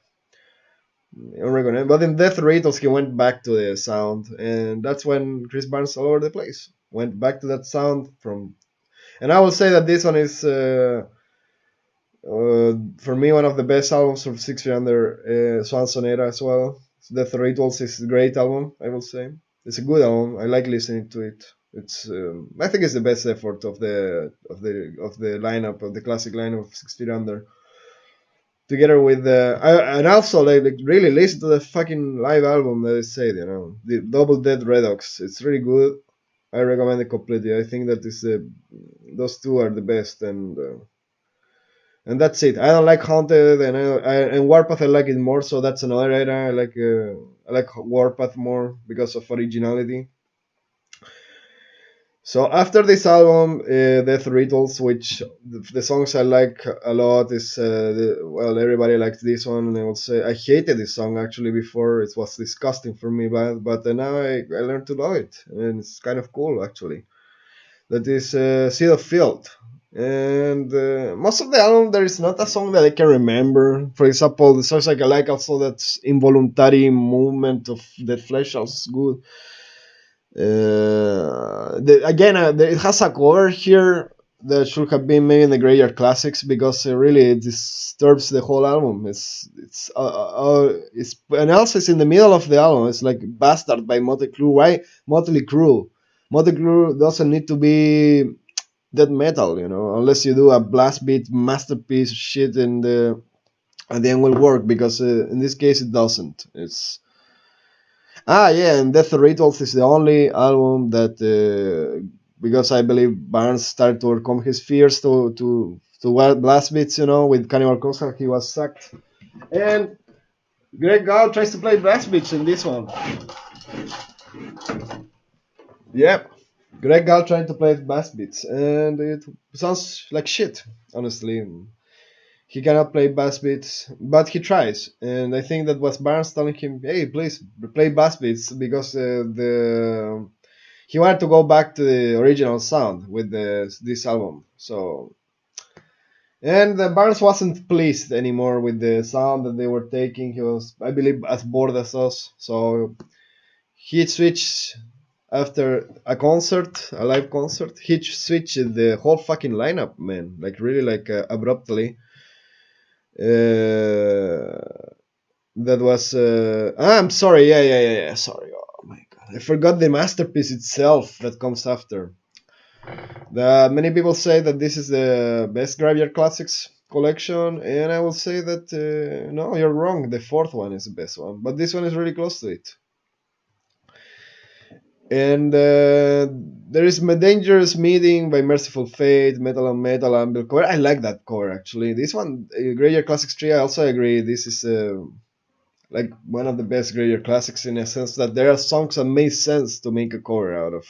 but in Death Rattles, he went back to the sound, and that's when Chris Barnes all over the place went back to that sound from. And I will say that this one is for me one of the best albums of 6 Feet Under Swanson era as well. Death Rituals is a great album, I will say. It's a good album. I like listening to it. It's I think it's the best effort of the lineup of the classic lineup of 6 Feet Under. Together with and also like really listen to the fucking live album that I said, the Double Dead Redox. It's really good. I recommend it completely. I think that those two are the best, and that's it. I don't like Haunted and Warpath. I like it more, so that's another era. I like Warpath more because of originality. So after this album, Death Rituals, which the songs I like a lot is well, everybody likes this one, and I would say I hated this song actually before. It was disgusting for me, but now I learned to love it, and it's kind of cool actually. That is Seed of Field. And most of the album, there is not a song that I can remember. For example, the songs like I like also that involuntary movement of the flesh also good. Again, it has a cover here that should have been maybe in the Graveyard Classics because really it disturbs the whole album. It's and also it's in the middle of the album. It's like Bastard by Motley Crue. Why Motley Crue? Motley Crue doesn't need to be death metal, unless you do a blast beat masterpiece shit and at the end will work because in this case it doesn't. It's yeah, and Death Rituals is the only album that because I believe Barnes started to overcome his fears to blast beats, with Cannibal Corpse he was sacked, and Greg Gall tries to play blast beats in this one. Yep. Greg Gall trying to play bass beats, and it sounds like shit, honestly. He cannot play bass beats, but he tries, and I think that was Barnes telling him, "Hey, please play bass beats," because the he wanted to go back to the original sound with this album. So, and Barnes wasn't pleased anymore with the sound that they were taking. He was, I believe, as bored as us. So he switched after a live concert. He switched the whole fucking lineup, man. Like really, like abruptly. That was. I'm sorry. Yeah. Sorry. Oh my god, I forgot the masterpiece itself that comes after. Many people say that this is the best Graveyard Classics collection, and I will say that no, you're wrong. The fourth one is the best one, but this one is really close to it. And there is a Dangerous Meeting by Merciful Fate, Metal on Metal, Anvil cover. I like that cover actually. This one, Graveyard Classics 3, I also agree. This is like one of the best Graveyard Classics in a sense that there are songs that make sense to make a cover out of.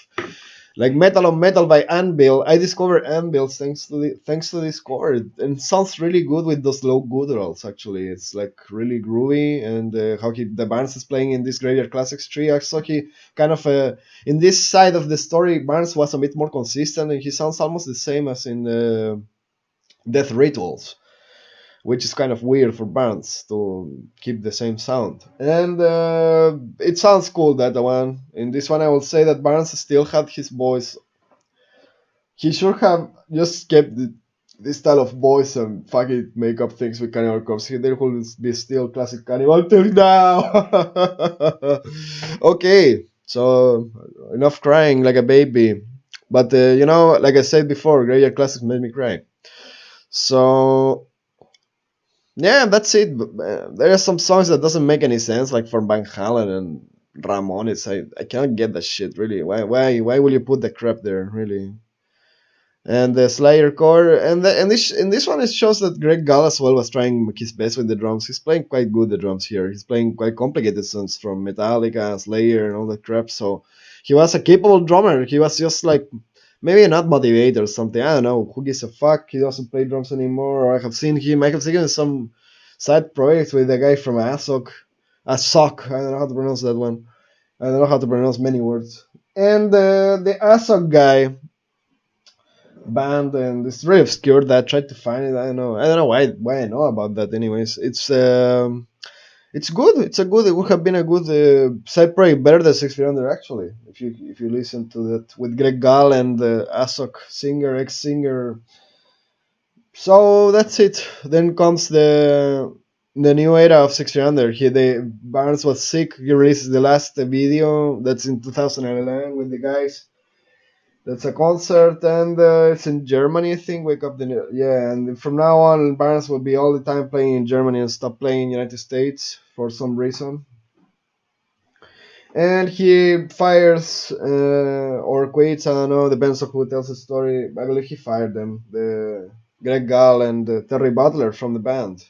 Like Metal on Metal by Anvil, I discovered Anvil thanks to this chord, and it sounds really good with those low gutturals. Actually, it's like really groovy, and how the Barnes is playing in this Graveyard Classics tree. Also, he kind of in this side of the story, Barnes was a bit more consistent, and he sounds almost the same as in Death Rituals, which is kind of weird for bands to keep the same sound. And it sounds cool, that one. In this one, I will say that Barnes still had his voice. He should have just kept this style of voice and fuck it, make up things with Cannibal Corpse. There will be still classic Cannibal till now. Okay, so enough crying like a baby. But like I said before, Graveyard Classics made me cry. So yeah, that's it. There are some songs that doesn't make any sense, like from Van Halen and Ramones. I cannot get that shit really. Why will you put the crap there really? And the Slayer core, and this one it shows that Greg Gall as well was trying his best with the drums. He's playing quite good the drums here. He's playing quite complicated songs from Metallica, Slayer, and all that crap. So he was a capable drummer. He was just like maybe not motivated or something. I don't know. Who gives a fuck? He doesn't play drums anymore. Or I have seen him. I have seen him in some side projects with the guy from Asok. Asok. I don't know how to pronounce that one. I don't know how to pronounce many words. And the Asok guy band, and it's very obscure that I tried to find it. I don't know why I know about that. Anyways, it's good. It would have been a good side project, better than 6 Feet Under actually. If you listen to that with Greg Gall and Asok singer, ex singer. So that's it. Then comes the new era of 6 Feet Under. Barnes was sick. He released the last video that's in 2011 with the guys. That's a concert, and it's in Germany, I think. Wake up the yeah, and from now on, Barnes will be all the time playing in Germany and stop playing in United States for some reason. And he fires or quits. I don't know. Depends on who tells the story. I believe he fired them. The Greg Gall and Terry Butler from the band.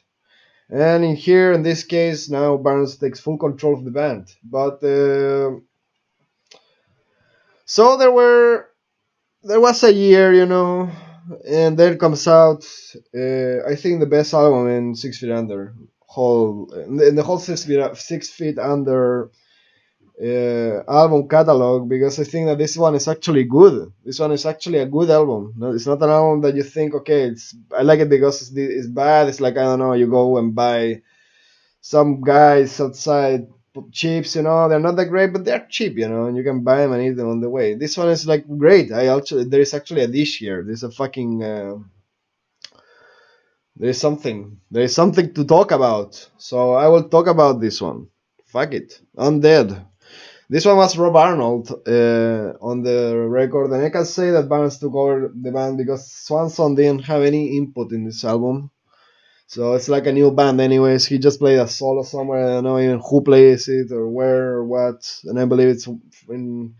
And in this case, now Barnes takes full control of the band. But so there were there was a year, and then comes out. I think the best album in 6 Feet Under, whole in the whole 6 Feet Under album catalog, because I think that this one is actually good. This one is actually a good album. No, it's not an album that you think, okay, I like it because it's bad. It's like, I don't know, you go and buy some guys outside chips, they're not that great, but they're cheap, and you can buy them and eat them on the way. This one is like great. There is actually a dish here. There's a fucking there is something to talk about. So I will talk about this one. Fuck it, Undead. This one was Rob Arnold on the record, and I can say that Barnes took over the band because Swanson didn't have any input in this album. So it's like a new band, anyways. He just played a solo somewhere. I don't know even who plays it or where or what. And I believe it's in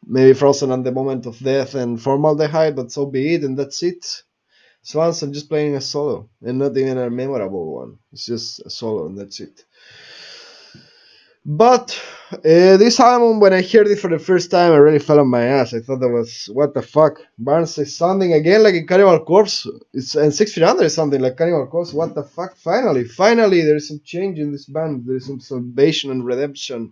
maybe Frozen at the Moment of Death and Formaldehyde, but so be it, and that's it. Swanson just playing a solo, and not even a memorable one. It's just a solo, and that's it. But this album, when I heard it for the first time, I really fell on my ass. I thought that was, what the fuck? Barnes is sounding again like a Cannibal Corpse. And 6 Feet Under is something like Cannibal Corpse. What the fuck? Finally, there is some change in this band. There is some salvation and redemption.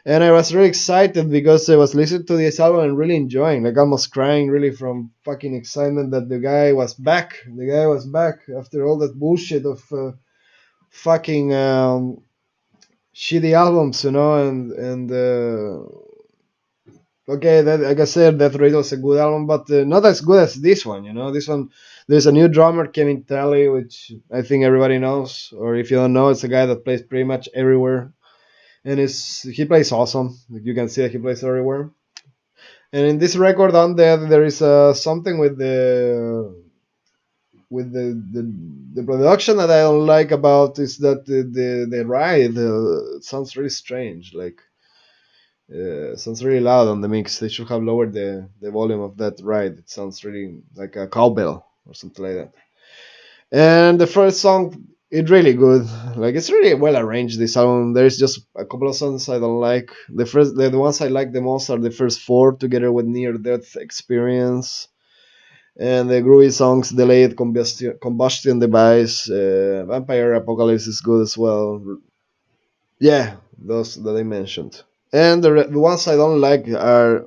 And I was really excited because I was listening to this album and really enjoying, like almost crying really from fucking excitement that the guy was back. The guy was back after all that bullshit of fucking shitty albums, and okay, that, like I said, Death Rattle is a good album, but not as good as this one. This one, there's a new drummer, Kevin Talley, which I think everybody knows, or if you don't know, it's a guy that plays pretty much everywhere, and he plays awesome. Like, you can see that he plays everywhere. And in this record, on there is something with the production that I don't like about is that the ride sounds really strange. Like sounds really loud on the mix. They should have lowered the volume of that ride. It sounds really like a cowbell or something like that. And the first song, it's really good. Like, it's really well arranged. This album. There's just a couple of songs I don't like. The ones I like the most are the first four, together with Near Death Experience. And the groovy songs, Delayed Combustion Device, Vampire Apocalypse is good as well. Yeah, those that I mentioned. And the ones I don't like are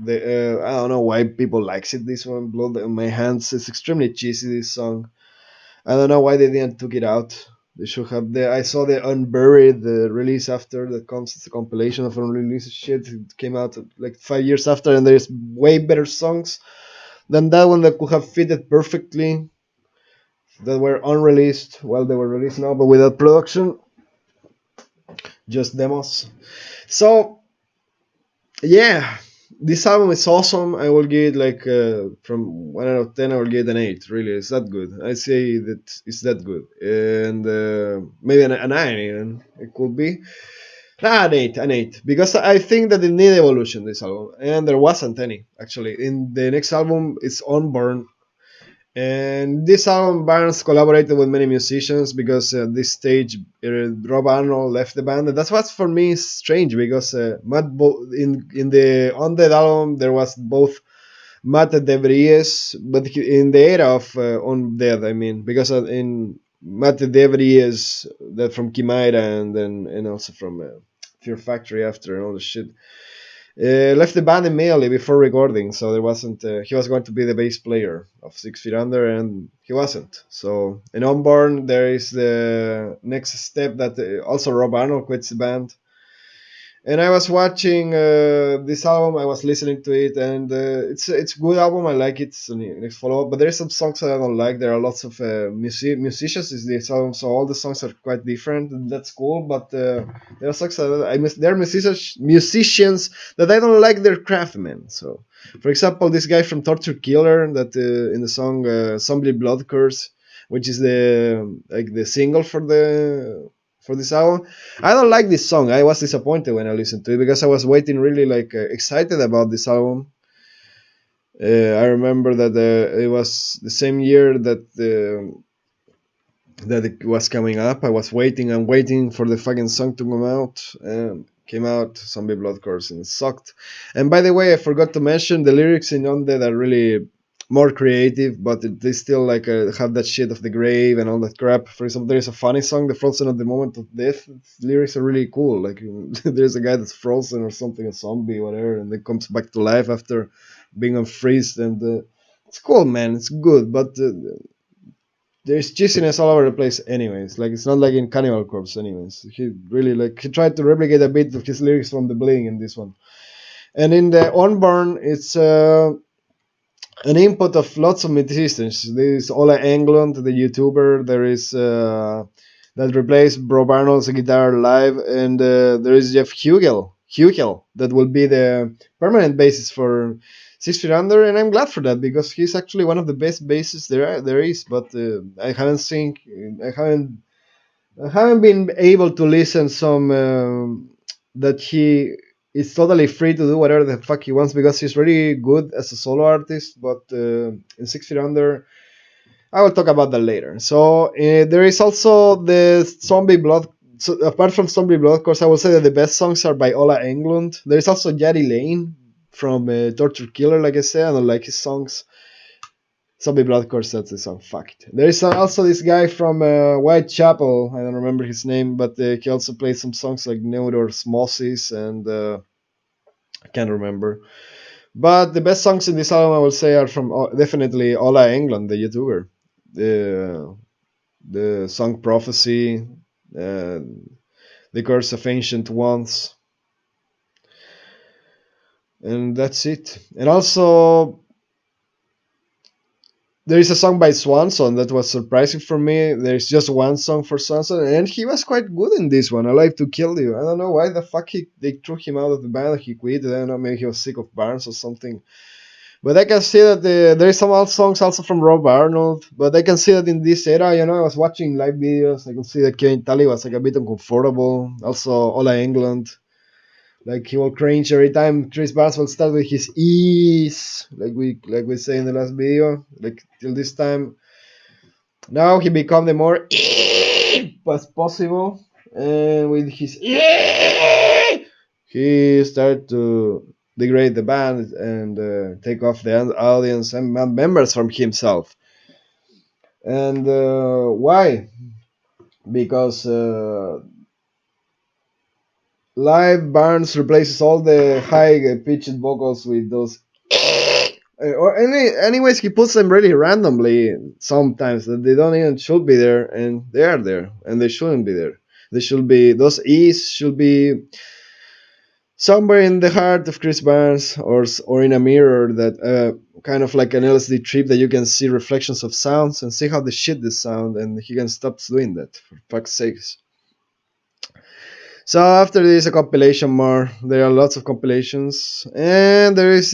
I don't know why people likes it. This one, Blood on My Hands, it's extremely cheesy. This song, I don't know why they didn't took it out. They should have. I saw the Unburied the release after that comes. It's a compilation of unreleased shit. It came out like 5 years after, and there's way better songs than that one that could have fitted perfectly. That were unreleased. Well, they were released now, but without production, just demos. So yeah, this album is awesome. I will give it like from 1 out of 10. I will give it an 8. Really, it's that good. I say that it's that good, and maybe a 9 even. It could be. An 8, because I think that it need evolution, this album, and there wasn't any actually. In the next album, it's Unborn, and this album, Barnes collaborated with many musicians because at this stage, Rob Arnold left the band. And that's what's for me strange because in the on that album there was both Matt DeVries, but in the era of On Dead, I mean, because in Matt DeVries, that from Chimera and also from Fear Factory after and all the shit. Left the band immediately before recording, so there wasn't. He was going to be the bass player of 6 Feet Under, and he wasn't. So in Unborn, there is the next step that also Rob Arnold quits the band. And I was watching this album. I was listening to it, and it's a good album. I like it. It's the next follow up, but there are some songs that I don't like. There are lots of musicians in this album, so all the songs are quite different, and that's cool. But there are songs that I miss. There are musicians that I don't like their craftsmen. So, for example, this guy from Torture Killer that in the song "Zombie Blood Curse," which is the single for this album. I don't like this song. I was disappointed when I listened to it because I was waiting really excited about this album. I remember that it was the same year that it was coming up. I was waiting and waiting for the fucking song to come out. came out, Zombie Blood Course, and it sucked. And by the way, I forgot to mention the lyrics in Undead are really more creative, but they still like have that shit of the grave and all that crap. For example, there's a funny song, "The Frozen at the Moment of Death." Its lyrics are really cool. Like there's a guy that's frozen or something, a zombie, whatever, and then comes back to life after being unfreezed, and it's cool, man. It's good, but there's cheesiness all over the place anyways. Like it's not like in Cannibal Corpse anyways. He tried to replicate a bit of his lyrics from the Bling in this one. And in the Unborn, it's an input of lots of musicians. There is Ola Englund, the YouTuber. There is that replaced Bro Barnold's guitar live, and there is Jeff Hugel that will be the permanent bassist for 6 Feet Under, and I'm glad for that because he's actually one of the best bassists there is. But I haven't been able to listen some that he is totally free to do whatever the fuck he wants because he's really good as a solo artist. But in 6 Feet Under, I will talk about that later. So there is also the Zombie Blood. So apart from Zombie Blood, of course, I will say that the best songs are by Ola Englund. There is also Jari Lane from Torture Killer, like I said. I don't like his songs. Zombie Blood Course, that's the song. Fuck it. There is also this guy from Whitechapel. I don't remember his name, but he also played some songs like Neurosmosis and I can't remember. But the best songs in this album, I will say, are from definitely Ola Englund, the YouTuber. The song Prophecy, The Curse of Ancient Ones, and that's it. And also, there is a song by Swanson that was surprising for me. There's just one song for Swanson, and he was quite good in this one. I Like to Kill You. I don't know why the fuck they threw him out of the band. He quit. I don't know, maybe he was sick of Barnes or something. But I can see that there is some old songs also from Rob Arnold. But I can see that in this era, I was watching live videos. I can see that Kevin Tully was like a bit uncomfortable. Also, Ola England. Like he will cringe every time Chris Barnes will start with his ease, like we say in the last video. Like till this time, now he become the more as possible, and with his he started to degrade the band and take off the audience and members from himself. And why? Because live Barnes replaces all the high pitched vocals with those or anyways he puts them really randomly sometimes that they don't even should be there, and they are there and they shouldn't be there. They should be, those E's should be somewhere in the heart of Chris Barnes or in a mirror that kind of like an LSD trip that you can see reflections of sounds and see how the shit they sound, and he can stop doing that for fuck's sakes. So after this, a compilation more. There are lots of compilations, and there is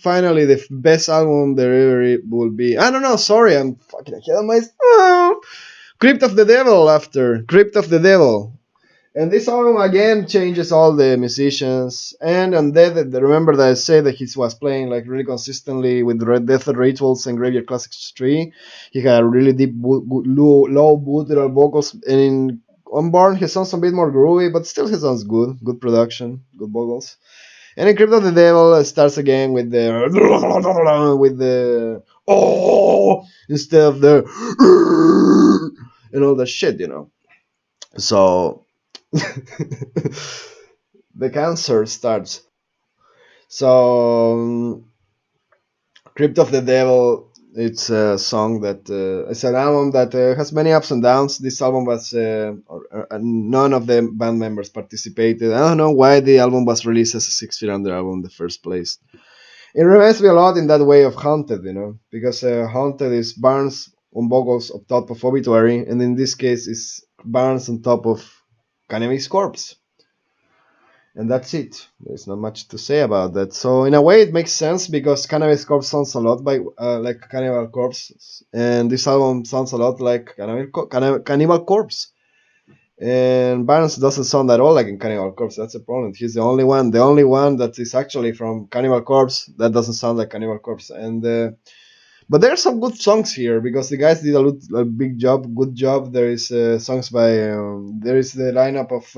finally the best album there ever will be. I don't know. Sorry, I'm fucking ahead of myself. Crypt of the Devil after Crypt of the Devil, and this album again changes all the musicians. And Undead, remember that I said that he was playing like really consistently with Red Death Rituals and Graveyard Classics 3. He had really deep, low guttural vocals, and in Unborn, he sounds a bit more groovy, but still he sounds good. Good production, good vocals. And in Crypt of the Devil starts again with the instead of the and all that shit, So the cancer starts. So Crypt of the Devil, it's a song that it's an album that has many ups and downs. This album was none of the band members participated. I don't know why the album was released as a 6 Feet Under album in the first place. It reminds me a lot in that way of Haunted, because Haunted is Barnes on vocals on top of Obituary, and in this case it's Barnes on top of Cannibal Corpse. And that's it. There's not much to say about that. So in a way, it makes sense because Cannibal Corpse sounds a lot like Cannibal Corpse, and this album sounds a lot like Cannibal Corpse. And Barnes doesn't sound at all like in Cannibal Corpse. That's the problem. He's the only one that is actually from Cannibal Corpse that doesn't sound like Cannibal Corpse. And but there are some good songs here because the guys did a good job. There is songs by there is the lineup of.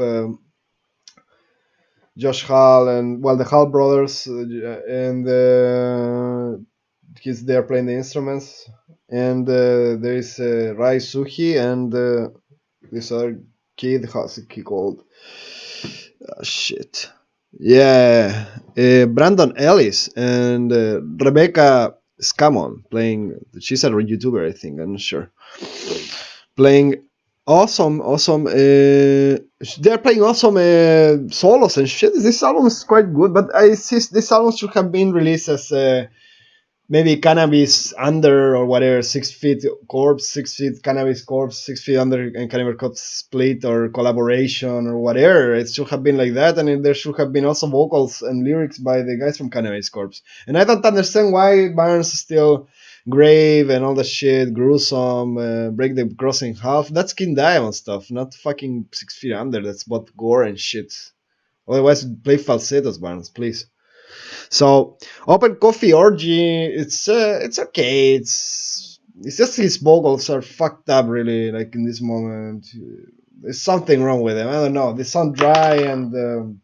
Josh Hall and well the Hall brothers, and they're playing the instruments, and there is Rai Suhi and this other kid, how's he called? Shit. Yeah, Brandon Ellis and Rebecca Scamon playing. She's a YouTuber, I think. I'm not sure. Playing awesome. They're playing awesome solos and shit. This album is quite good, but I see this album should have been released as maybe Cannabis Under or whatever, 6 feet Corpse, 6 feet Cannabis Corpse, 6 feet Under and Cannibal Corpse split or collaboration or whatever. It should have been like that, and there should have been also vocals and lyrics by the guys from Cannabis Corpse. And I don't understand why Barnes still grave and all that shit, gruesome, break the cross in half. That's King Diamond stuff, not fucking 6 feet Under. That's both gore and shit. Otherwise, play falsettos, Barnes, please. So Open Coffee Orgy, it's okay. It's just his vocals are fucked up really. Like in this moment, there's something wrong with them. I don't know. They sound dry and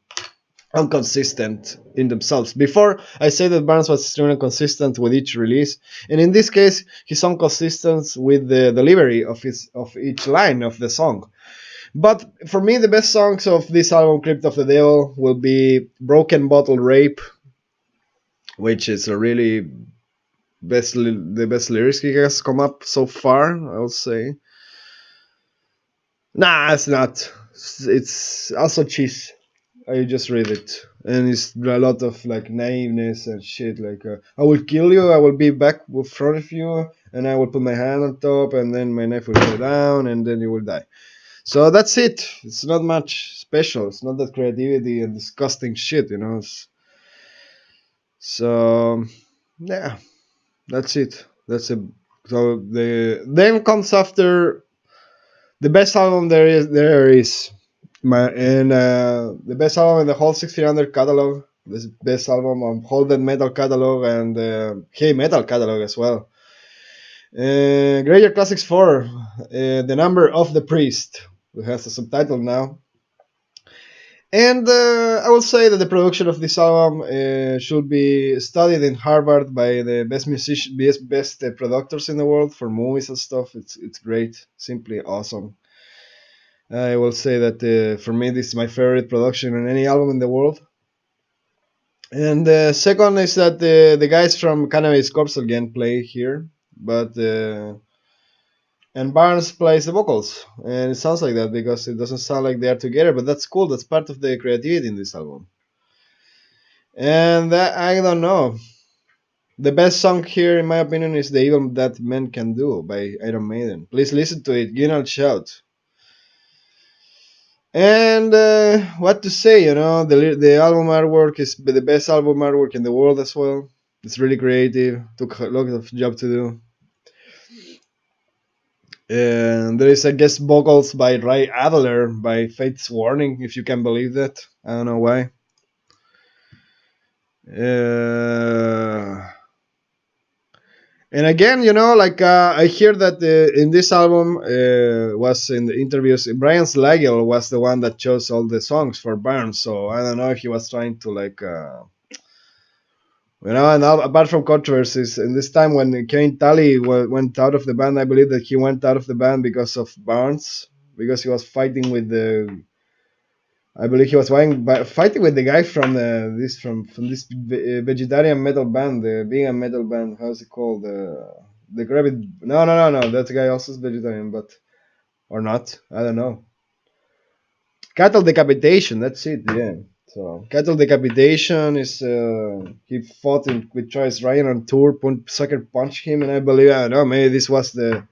inconsistent in themselves. Before I say that Barnes was extremely consistent with each release, and in this case, he's inconsistent with the delivery of each line of the song. But for me, the best songs of this album, Crypt of the Devil, will be Broken Bottle Rape, which is a really the best lyrics he has come up so far, I would say. Nah, it's not. It's also cheese. I just read it, and it's a lot of like naiveness and shit. Like, I will kill you, I will be back in front of you, and I will put my hand on top, and then my knife will go down, and then you will die. So that's it. It's not much special. It's not that creativity and disgusting shit, you know. So yeah, that's it. That's it. So then comes after the best album there is the best album in the whole 6 Feet Under catalog. The best album on whole death metal catalog and heavy metal catalog as well. Graveyard Classics 4, The Number of the Priest, who has a subtitle now. And I will say that the production of this album should be studied in Harvard by the best producers in the world for movies and stuff. It's great, simply awesome. I will say that for me this is my favorite production on any album in the world. And the second is that the guys from Cannabis Corpse again play here, but and Barnes plays the vocals, and it sounds like that because it doesn't sound like they are together, but that's cool. That's part of the creativity in this album. And I don't know. The best song here, in my opinion, is "The Evil That Men Can Do" by Iron Maiden. Please listen to it. Give it a shout. And what to say, you know, the album artwork is the best album artwork in the world as well. It's really creative. Took a lot of job to do. And there is a guest vocals by Ray Adler by Fate's Warning, if you can believe that. I don't know why. And again, you know, like I hear that in this album was in the interviews, Brian Slagel was the one that chose all the songs for Barnes. So I don't know if he was trying to like, you know, and apart from controversies, in this time when Kane Tully went out of the band, I believe that he went out of the band because of Barnes, because he was fighting with I believe he was fighting with the guy from this vegetarian metal band, the vegan metal band. How's it called? The Rabbit. No. That guy also is vegetarian, but or not? I don't know. Cattle Decapitation. That's it. Yeah. So Cattle Decapitation is he fought with Travis Ryan on tour. Sucker punched him, and I believe I don't know. Maybe this was the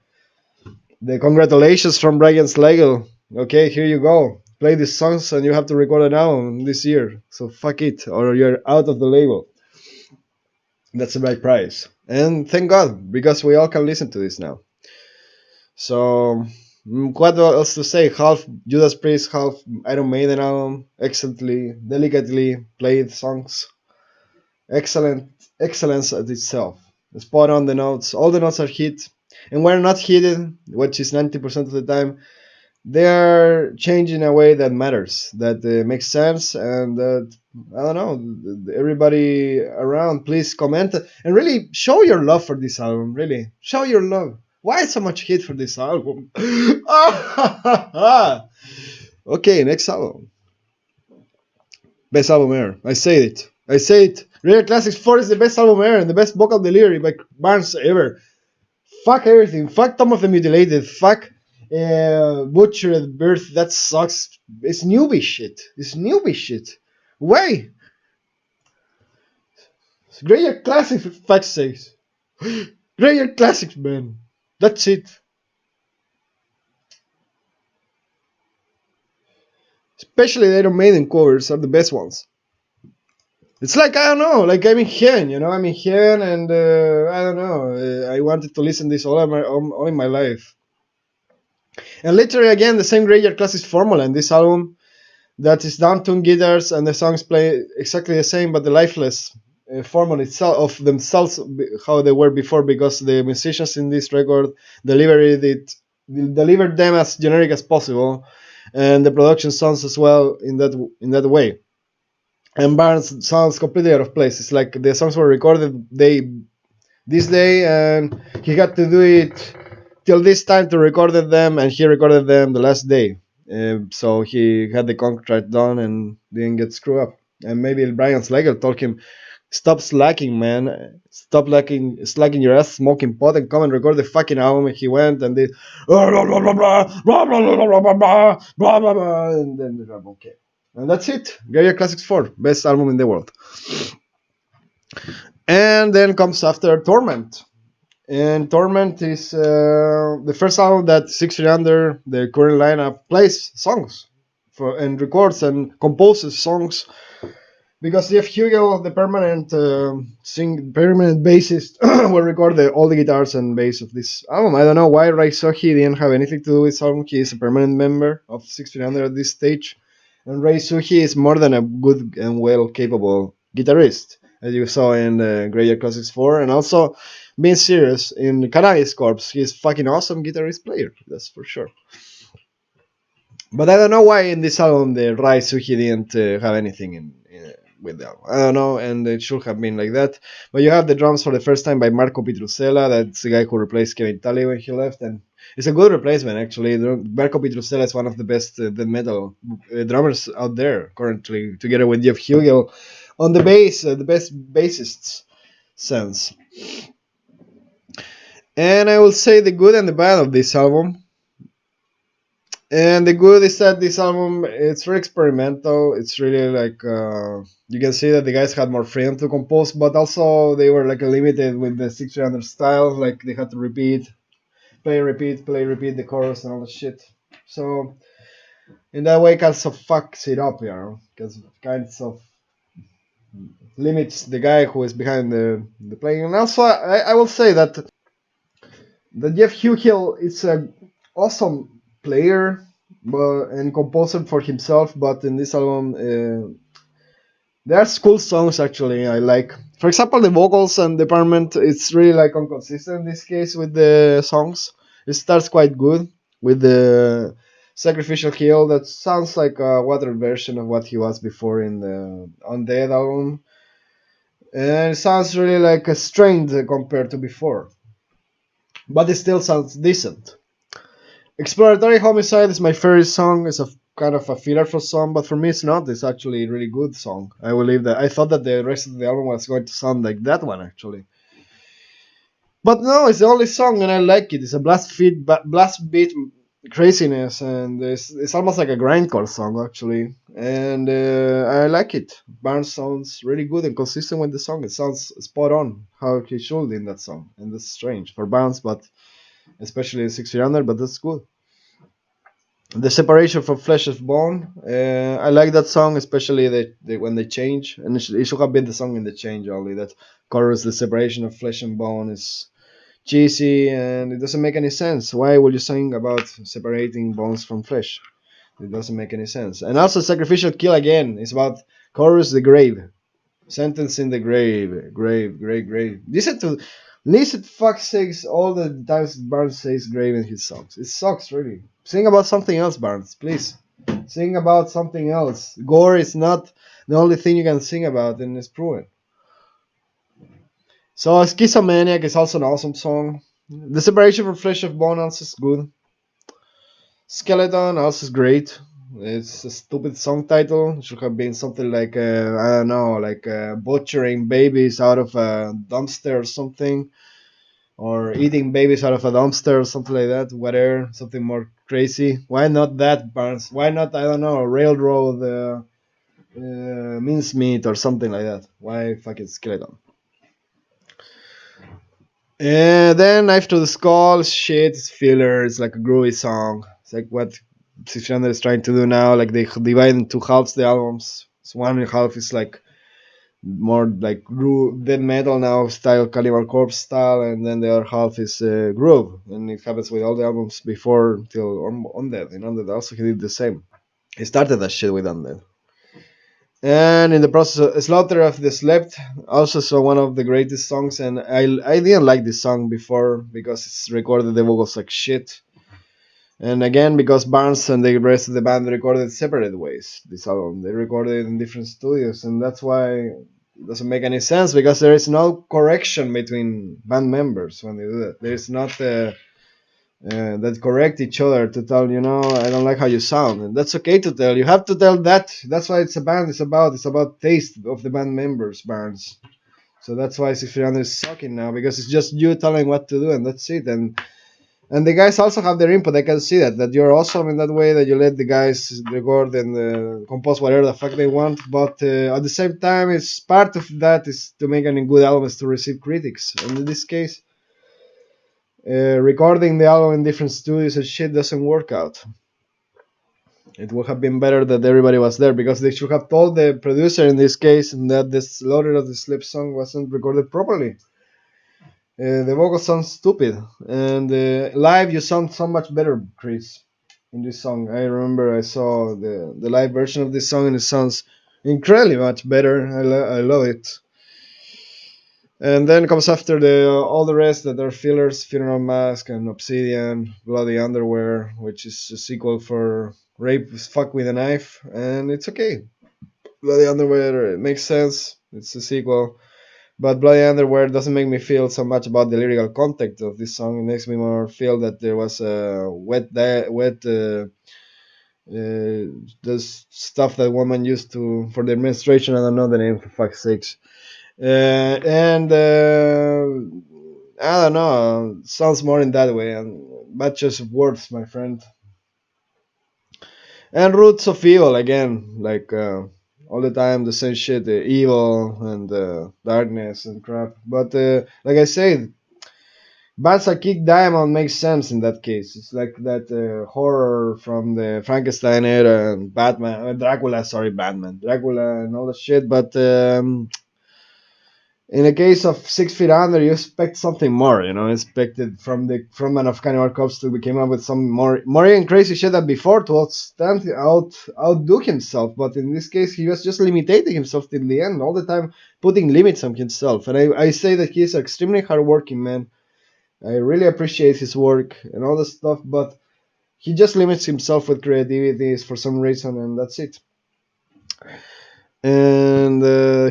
congratulations from Brian Slagel. Okay, here you go. Play these songs and you have to record an album this year. So fuck it, or you're out of the label. That's a bad price. And thank God, because we all can listen to this now. So, what else to say? Half Judas Priest, half Iron Maiden album. Excellently, delicately played songs. Excellence at itself. Spot on the notes. All the notes are hit. And when not hit, which is 90% of the time, they're changing a way that matters, that makes sense, and that I don't know. Everybody around, please comment and really show your love for this album. Really show your love. Why so much hate for this album? Okay, next album. Best album ever. I say it. I say it. Rare Classics 4 is the best album ever and the best vocal delivery by Barnes ever. Fuck everything. Fuck Tom of the Mutilated. Fuck Butchered Birth. That sucks. It's newbie shit. It's newbie shit. Why? It's Graveyard Classics for fuck's sakes. Graveyard Classics, man. That's it. Especially the Iron Maiden covers are the best ones. It's like, I don't know, like I'm in heaven, you know, I'm in heaven, and I don't know, I wanted to listen to this all in my life. And literally again, the same Graveyard Classics formula in this album, that is down-tuned guitars and the songs play exactly the same, but the lifeless formula itself of themselves, how they were before, because the musicians in this record delivered them as generic as possible, and the production sounds as well in that way. And Barnes sounds completely out of place. It's like the songs were recorded this day, and he had to do it till this time to record them, and he recorded them the last day. So he had the contract done and didn't get screwed up. And maybe Brian Slager told him, "Stop slacking, man. Stop slacking your ass, smoking pot, and come and record the fucking album." And he went and did blah blah blah blah blah blah blah blah blah blah, and then the album came. And that's it. Graveyard Classics 4, best album in the world. And then comes after Torment. And Torment is the first album that 6 Feet Under, the current lineup, plays songs and records and composes songs. Because Jeff Hugel, the permanent bassist, will record all the guitars and bass of this album. I don't know why Rai Sohi didn't have anything to do with this album. He is a permanent member of 6 Feet Under at this stage. And Ray Suhi is more than a good and well capable guitarist, as you saw in Graveyard Classics 4, and also being serious in Cannibal Corpse. He's fucking awesome guitarist player, that's for sure. But I don't know why in this album the Rai Suhi didn't have anything with the album. I don't know, and it should have been like that. But you have the drums for the first time by Marco Pitrusella. That's the guy who replaced Kevin Tully when he left, and it's a good replacement, actually. Marco Pitrusella is one of the best death metal drummers out there currently, together with Jeff Hugel on the bass, the best bassists sense. And I will say the good and the bad of this album. And the good is that this album, it's very experimental. It's really like you can see that the guys had more freedom to compose, but also they were like limited with the 600 style. Like they had to play, repeat the chorus and all that shit. So in that way, kind of fucks it up, you know, because kind of limits the guy who is behind the playing. And also, I will say that Jeff Hugel is an awesome player and composer for himself, but in this album there are cool songs actually I like. For example, the vocals and department, it's really like inconsistent in this case with the songs. It starts quite good with the Sacrificial Kill that sounds like a watered version of what he was before in the Undead album, and it sounds really like a strained compared to before, but it still sounds decent. Exploratory Homicide is my favorite song. It's a kind of a filler for song, but for me it's not. It's actually a really good song. I believe that. I thought that the rest of the album was going to sound like that one actually, but no, it's the only song and I like it. It's a blast beat craziness, and it's almost like a grindcore song actually, and I like it. Barnes sounds really good and consistent with the song. It sounds spot on how he should in that song, and that's strange for Barnes, but especially 6 Feet Under, but that's good. The Separation from Flesh and Bone, I like that song, especially when they change, and it should have been the song in the change only. That chorus, the separation of flesh and bone, is cheesy and it doesn't make any sense. Why would you sing about separating bones from flesh? It doesn't make any sense. And also Sacrificial Kill again is about chorus, the grave, sentence in the grave. Listen Listen, fuck sakes, all the times Barnes says grave in his songs. It sucks, really. Sing about something else, Barnes, please. Sing about something else. Gore is not the only thing you can sing about, and it's proven. So, Schizomaniac is also an awesome song. The Separation from Flesh of Bone also is good. Skeleton also is great. It's a stupid song title. It should have been something like, I don't know, like butchering babies out of a dumpster or something. Or eating babies out of a dumpster or something like that. Whatever, something more crazy. Why not that, Barnes? Why not, I don't know, railroad mincemeat or something like that? Why fucking skeleton? And then Knife to the Skull, shit, it's filler. It's like a groovy song. It's like what 600 is trying to do now. Like they divide into halves the albums. So one half is like more like groove, death metal now style, Cannibal Corpse style, and then the other half is groove. And it happens with all the albums before till Undead. And Undead also he did the same. He started that shit with Undead. And in the process, Slaughter of the Slept also saw one of the greatest songs, and I didn't like this song before because it's recorded the vocals like shit, and again because Barnes and the rest of the band recorded separate ways. This album they recorded in different studios, and that's why it doesn't make any sense because there is no correction between band members when they do that. There is not that correct each other to tell I don't like how you sound, and that's okay to tell. You have to tell that. That's why it's a band. It's about taste of the band members, Barnes. So that's why 6300 is sucking now because it's just you telling what to do, and that's it. And the guys also have their input. I can see that you're awesome in that way that you let the guys record and compose whatever the fuck they want. But at the same time, it's part of that is to make any good album is to receive critics. And in this case, recording the album in different studios and shit doesn't work out. It would have been better that everybody was there because they should have told the producer in this case that the Slaughter of the Sleep song wasn't recorded properly. The vocals sound stupid, and live you sound so much better, Chris, in this song. I remember I saw the live version of this song, and it sounds incredibly much better. I love it. And then comes after all the rest that are fillers, Funeral Mask and Obsidian, Bloody Underwear, which is a sequel for Rape Fuck with a Knife, and it's okay. Bloody Underwear it makes sense. It's a sequel. But Bloody Underwear doesn't make me feel so much about the lyrical content of this song. It makes me more feel that there was a the stuff that women used to for their menstruation. I don't know the name for fuck's sakes. And I don't know. Sounds more in that way, but just words, my friend. And Roots of Evil again, like all the time the same shit, evil and darkness and crap. But like I said, bands like Kick Diamond makes sense in that case. It's like that horror from the Frankenstein era and Batman, Dracula and all that shit. But in the case of 6 Feet Under, you expect something more. Expected from the frontman of Cannibal Corpse to came up with some more even crazy shit than before to outdo himself. But in this case, he was just limiting himself till the end, all the time putting limits on himself. And I say that he's an extremely hardworking man. I really appreciate his work and all the stuff, but he just limits himself with creativity for some reason, and that's it. And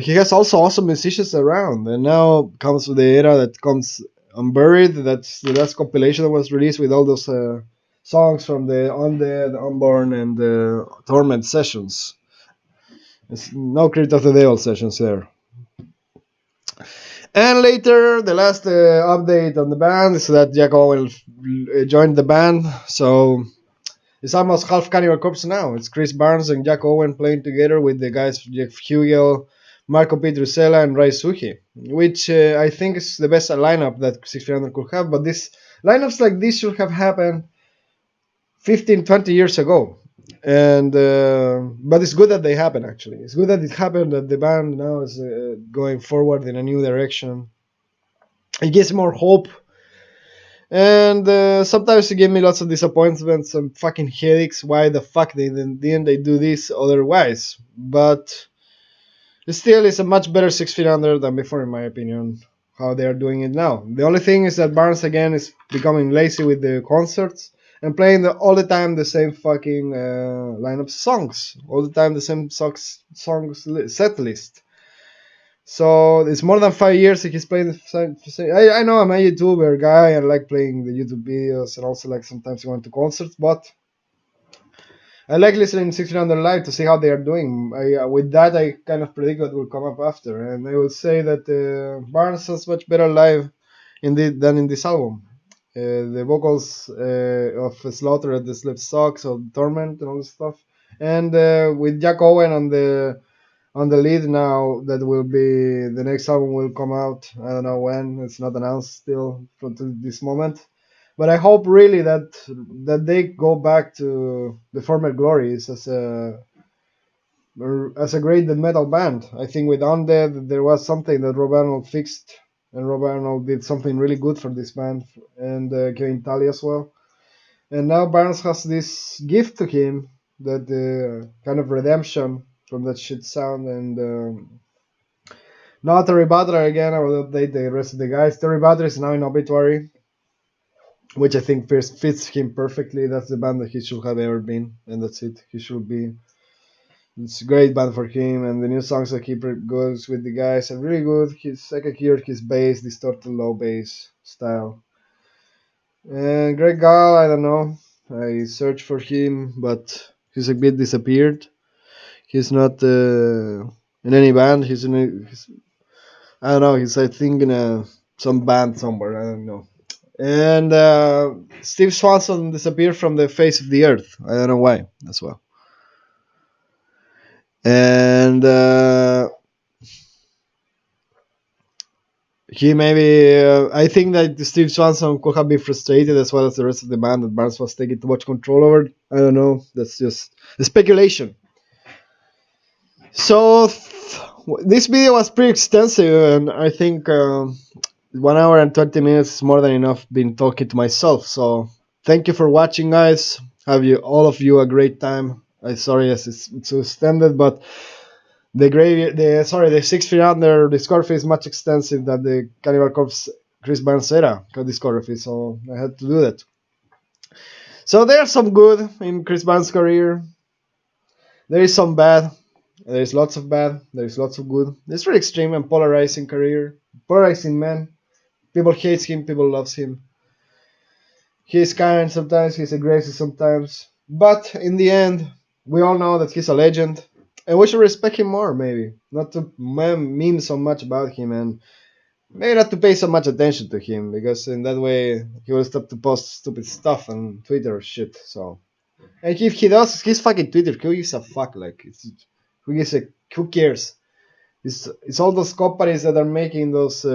he has also awesome musicians around. And now comes the era that comes Unburied. That's the last compilation that was released with all those songs from the Undead, Unborn, and Torment sessions. There's no Crit of the Devil sessions there. And later, the last update on the band is that Jack Owen joined the band. So it's almost half Cannibal Corpse now. It's Chris Barnes and Jack Owen playing together with the guys Jeff Hugel, Marco Petrusella, and Rai Suhi, which I think is the best lineup that 6300 could have. But lineups like this should have happened 15, 20 years ago. And but it's good that they happen. Actually, it's good that it happened. That the band now is going forward in a new direction. It gives more hope. And sometimes it gave me lots of disappointments and fucking headaches. Why the fuck didn't they do this otherwise? But still, it's a much better 6 Feet Under than before, in my opinion. how they are doing it now. The only thing is that Barnes again is becoming lazy with the concerts and playing all the time the same fucking lineup songs, all the time the same songs set list. So it's more than 5 years that he's playing the same. I know I'm a YouTuber guy and like playing the YouTube videos and also like sometimes going to concerts, but I like listening to 1600 live to see how they are doing. With that, I kind of predict what will come up after, and I will say that Barnes has much better live than in this album. The vocals of Slaughter at the Slip Socks or Torment and all this stuff, and with Jack Owen on the lead now, that will be the next album will come out. I don't know when. It's not announced still for this moment. But I hope really that they go back to the former glories as a great death metal band. I think with Undead there was something that Rob Arnold fixed, and Rob Arnold did something really good for this band, and Kevin Talley as well. And now Barnes has this gift to him, that kind of redemption from that shit sound. And now Terry Butler again. I will update the rest of the guys. Terry Butler is now in Obituary, which I think fits him perfectly. That's the band that he should have ever been, and that's it. He should be. It's a great band for him, and the new songs that he goes with the guys are really good. I can hear his bass, distorted low bass style. And Greg Gall, I don't know. I searched for him, but he's a bit disappeared. He's not in any band. I don't know. He's I think in some band somewhere. I don't know. And Steve Swanson disappeared from the face of the earth. I don't know why as well. And he maybe I think that Steve Swanson could have been frustrated as well as the rest of the band that Barnes was taking too much control over. I don't know. That's just a speculation. So this video was pretty extensive, and I think 1 hour and 20 minutes is more than enough being talking to myself. So thank you for watching, guys. Have you all of you a great time. I sorry yes it's so extended, but the 6 feet under discography is much extensive than the Cannibal Corpse Chris Barnes era discography, so I had to do that. So there's some good in Chris Barnes' career. There is some bad. There is lots of bad. There is lots of good. It's very extreme and polarizing career. Polarizing man. People hate him. People loves him. He's kind sometimes. He's aggressive sometimes. But in the end, we all know that he's a legend, and we should respect him more. Maybe not to meme so much about him, and maybe not to pay so much attention to him, because in that way he will stop to post stupid stuff on Twitter or shit. So, and if he does, his fucking Twitter. Who gives a fuck? Like, who cares? It's all those companies that are making those.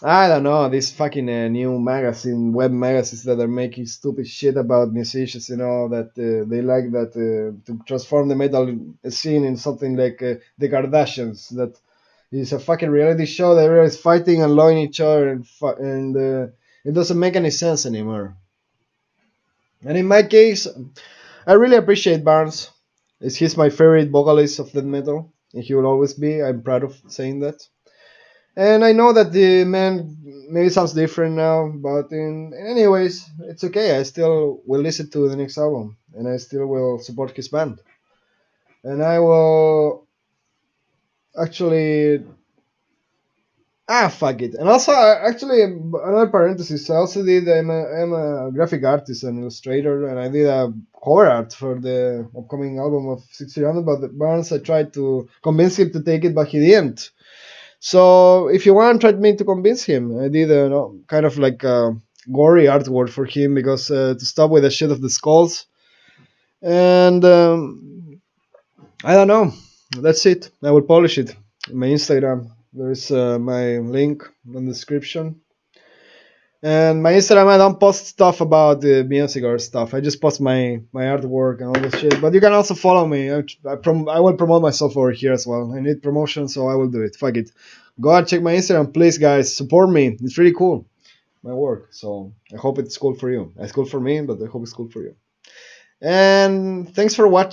I don't know, these fucking new web magazines that are making stupid shit about musicians, that they like that to transform the metal scene in something like the Kardashians. That is a fucking reality show that everybody's fighting and loving each other, and it doesn't make any sense anymore. And in my case, I really appreciate Barnes. He's my favorite vocalist of death metal, and he will always be. I'm proud of saying that. And I know that the man maybe sounds different now, but anyways, it's okay. I still will listen to the next album, and I still will support his band. And I will actually fuck it. And also, actually, another parenthesis. I also did. I'm a graphic artist and illustrator, and I did a cover art for the upcoming album of 1600. But Barnes, I tried to convince him to take it, but he didn't. So if you want, try me to convince him. I did kind of like a gory artwork for him, because to stop with the shit of the skulls. And I don't know. That's it. I will polish it. My Instagram. There's my link in the description. And my Instagram, I don't post stuff about the music or stuff. I just post my artwork and all this shit. But you can also follow me. I will promote myself over here as well. I need promotion, so I will do it. Fuck it. Go and check my Instagram, please, guys. Support me. It's really cool, my work. So I hope it's cool for you. It's cool for me, but I hope it's cool for you. And thanks for watching.